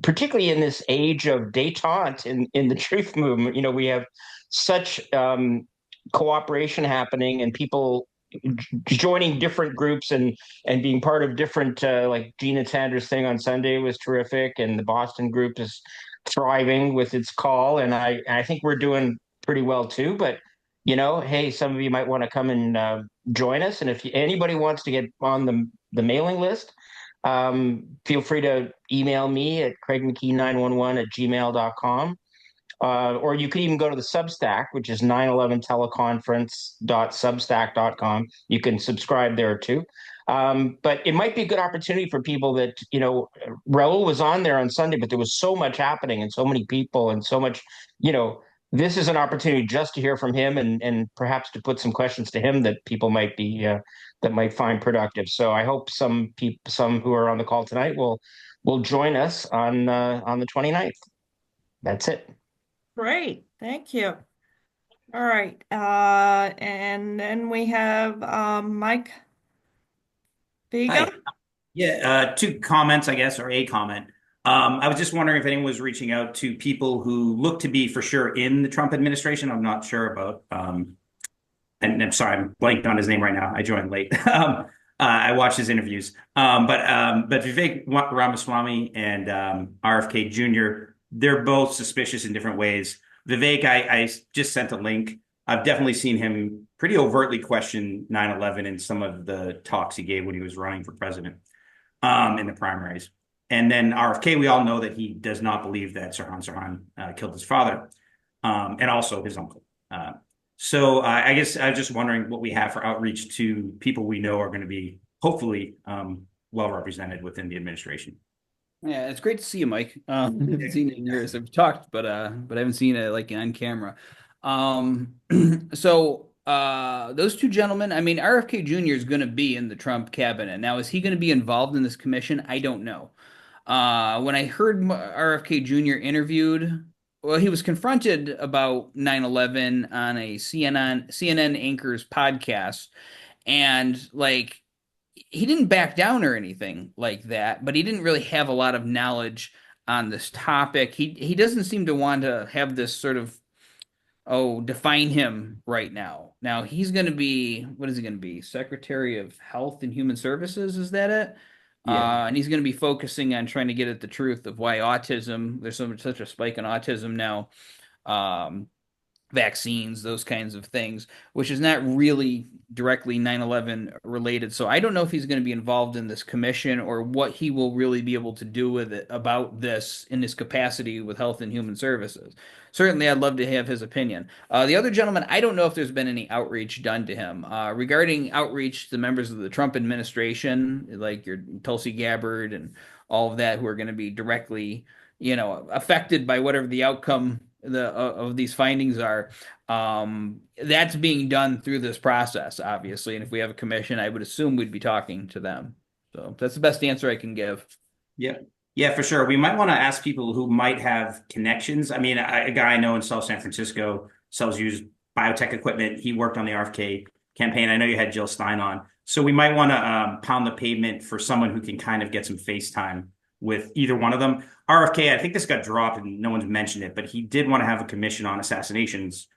particularly in this age of detente in the truth movement, we have such cooperation happening and people joining different groups and being part of different, like Gina Tander's thing on Sunday was terrific. And the Boston group is thriving with its call. And I think we're doing pretty well too. But hey, some of you might want to come and join us. And if anybody wants to get on the mailing list, feel free to email me at craigmckee911@gmail.com. Or you could even go to the Substack, which is 911teleconference.substack.com. You can subscribe there too. But it might be a good opportunity for people that, Raul was on there on Sunday, but there was so much happening and so many people and so much, this is an opportunity just to hear from him and perhaps to put some questions to him that people might be that might find productive. So I hope some who are on the call tonight will join us on the 29th. That's it. Great, thank you. All right, and then we have Mike Vega. Hi. Yeah, two comments, I guess, or a comment. I was just wondering if anyone was reaching out to people who look to be for sure in the Trump administration. I'm not sure about, and I'm sorry, I'm blanking on his name right now. I joined late. I watched his interviews. But Vivek Ramaswamy and RFK Jr., they're both suspicious in different ways. Vivek, I just sent a link. I've definitely seen him pretty overtly question 9/11 in some of the talks he gave when he was running for president in the primaries. And then RFK, we all know that he does not believe that Sirhan killed his father and also his uncle. So I guess I was just wondering what we have for outreach to people we know are going to be hopefully well represented within the administration. Yeah, it's great to see you, Mike. I haven't seen you in years. I've talked, but I haven't seen it like on camera. So those two gentlemen, I mean, RFK Jr. is going to be in the Trump cabinet. Now, is he going to be involved in this commission? I don't know. When I heard RFK Jr. interviewed, well, he was confronted about 9/11 on a CNN anchor's podcast, and like he didn't back down or anything like that, but he didn't really have a lot of knowledge on this topic. He doesn't seem to want to have this sort of define him right now. Now he's going to be, what is he going to be? Secretary of Health and Human Services, is that it? Yeah. And he's going to be focusing on trying to get at the truth of why there's such a spike in autism now. Um, Vaccines, those kinds of things, which is not really directly 9/11 related. So I don't know if he's going to be involved in this commission or what he will really be able to do with it about this in his capacity with Health and Human Services. Certainly, I'd love to have his opinion. The other gentleman, I don't know if there's been any outreach done to him. Regarding outreach to members of the Trump administration, like your Tulsi Gabbard and all of that, who are going to be directly, affected by whatever the outcome of these findings are. That's being done through this process, obviously. And if we have a commission, I would assume we'd be talking to them. So that's the best answer I can give. Yeah. Yeah, for sure. We might want to ask people who might have connections. I mean, a guy I know in South San Francisco sells used biotech equipment. He worked on the RFK campaign. I know you had Jill Stein on. So we might want to pound the pavement for someone who can kind of get some FaceTime with either one of them. RFK, I think this got dropped and no one's mentioned it, but he did want to have a commission on assassinations,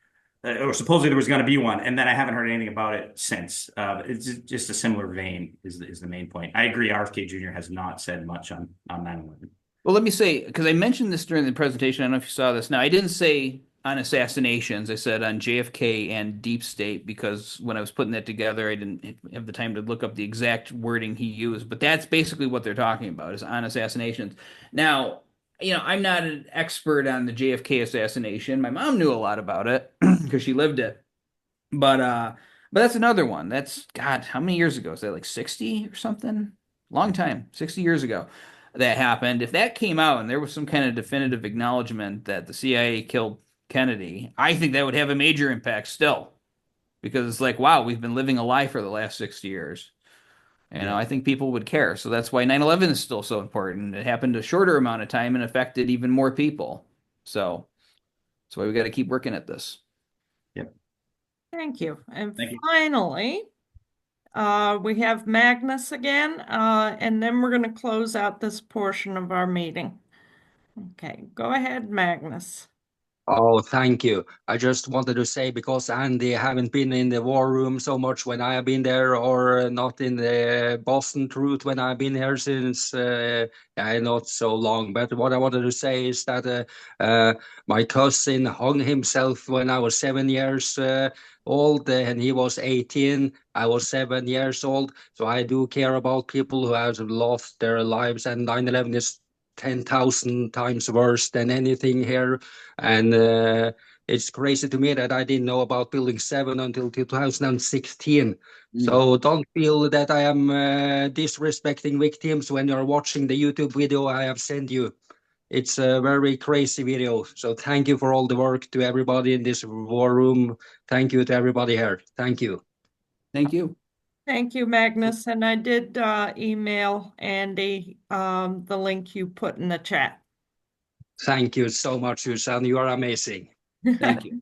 or supposedly there was going to be one, and then I haven't heard anything about it since. It's just a similar vein is the main point. I agree. RFK Jr. has not said much on 9/11. Well, let me say, because I mentioned this during the presentation. I don't know if you saw this. Now, I didn't say on assassinations. I said on JFK and Deep State, because when I was putting that together, I didn't have the time to look up the exact wording he used. But that's basically what they're talking about, is on assassinations. Now, I'm not an expert on the JFK assassination. My mom knew a lot about it because she lived it. But that's another one. That's, God, how many years ago? Is that like 60 or something? Long time, 60 years ago that happened. If that came out and there was some kind of definitive acknowledgement that the CIA killed Kennedy, I think that would have a major impact still. Because it's like, wow, we've been living a lie for the last 60 years. I think people would care. So that's why 9/11 is still so important. It happened a shorter amount of time and affected even more people. So that's why we got to keep working at this. Yep. Thank you. And Thank you. finally, we have Magnus again, and then we're going to close out this portion of our meeting. Okay, go ahead, Magnus. Oh, thank you. I just wanted to say, because Andy haven't been in the war room so much when I have been there, or not in the Boston Truth when I've been here since not so long. But what I wanted to say is that my cousin hung himself when I was 7 years old, and he was 18. I was 7 years old. So I do care about people who have lost their lives, and 9/11 is 10,000 times worse than anything here. And it's crazy to me that I didn't know about Building 7 until 2016. So don't feel that I am disrespecting victims when you're watching the YouTube video I have sent you. It's a very crazy video. So thank you for all the work to everybody in this war room. Thank you to everybody here. Thank you. Thank you. Thank you, Magnus. And I did email Andy the link you put in the chat. Thank you so much, Susan. You are amazing. Thank you.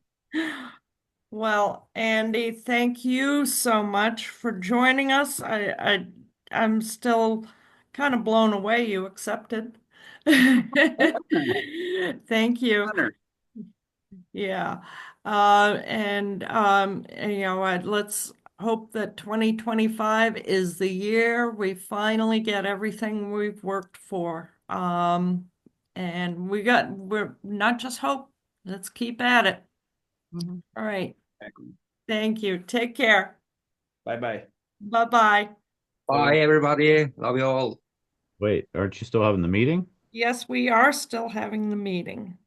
Well, Andy, thank you so much for joining us. I'm still kind of blown away you accepted. Thank you. Yeah. Let's hope that 2025 is the year we finally get everything we've worked for. And we're not just hope, let's keep at it. All right. Thank you. Take care. Bye-bye. Bye-bye. Bye, everybody. Love you all. Wait, aren't you still having the meeting? Yes, we are still having the meeting.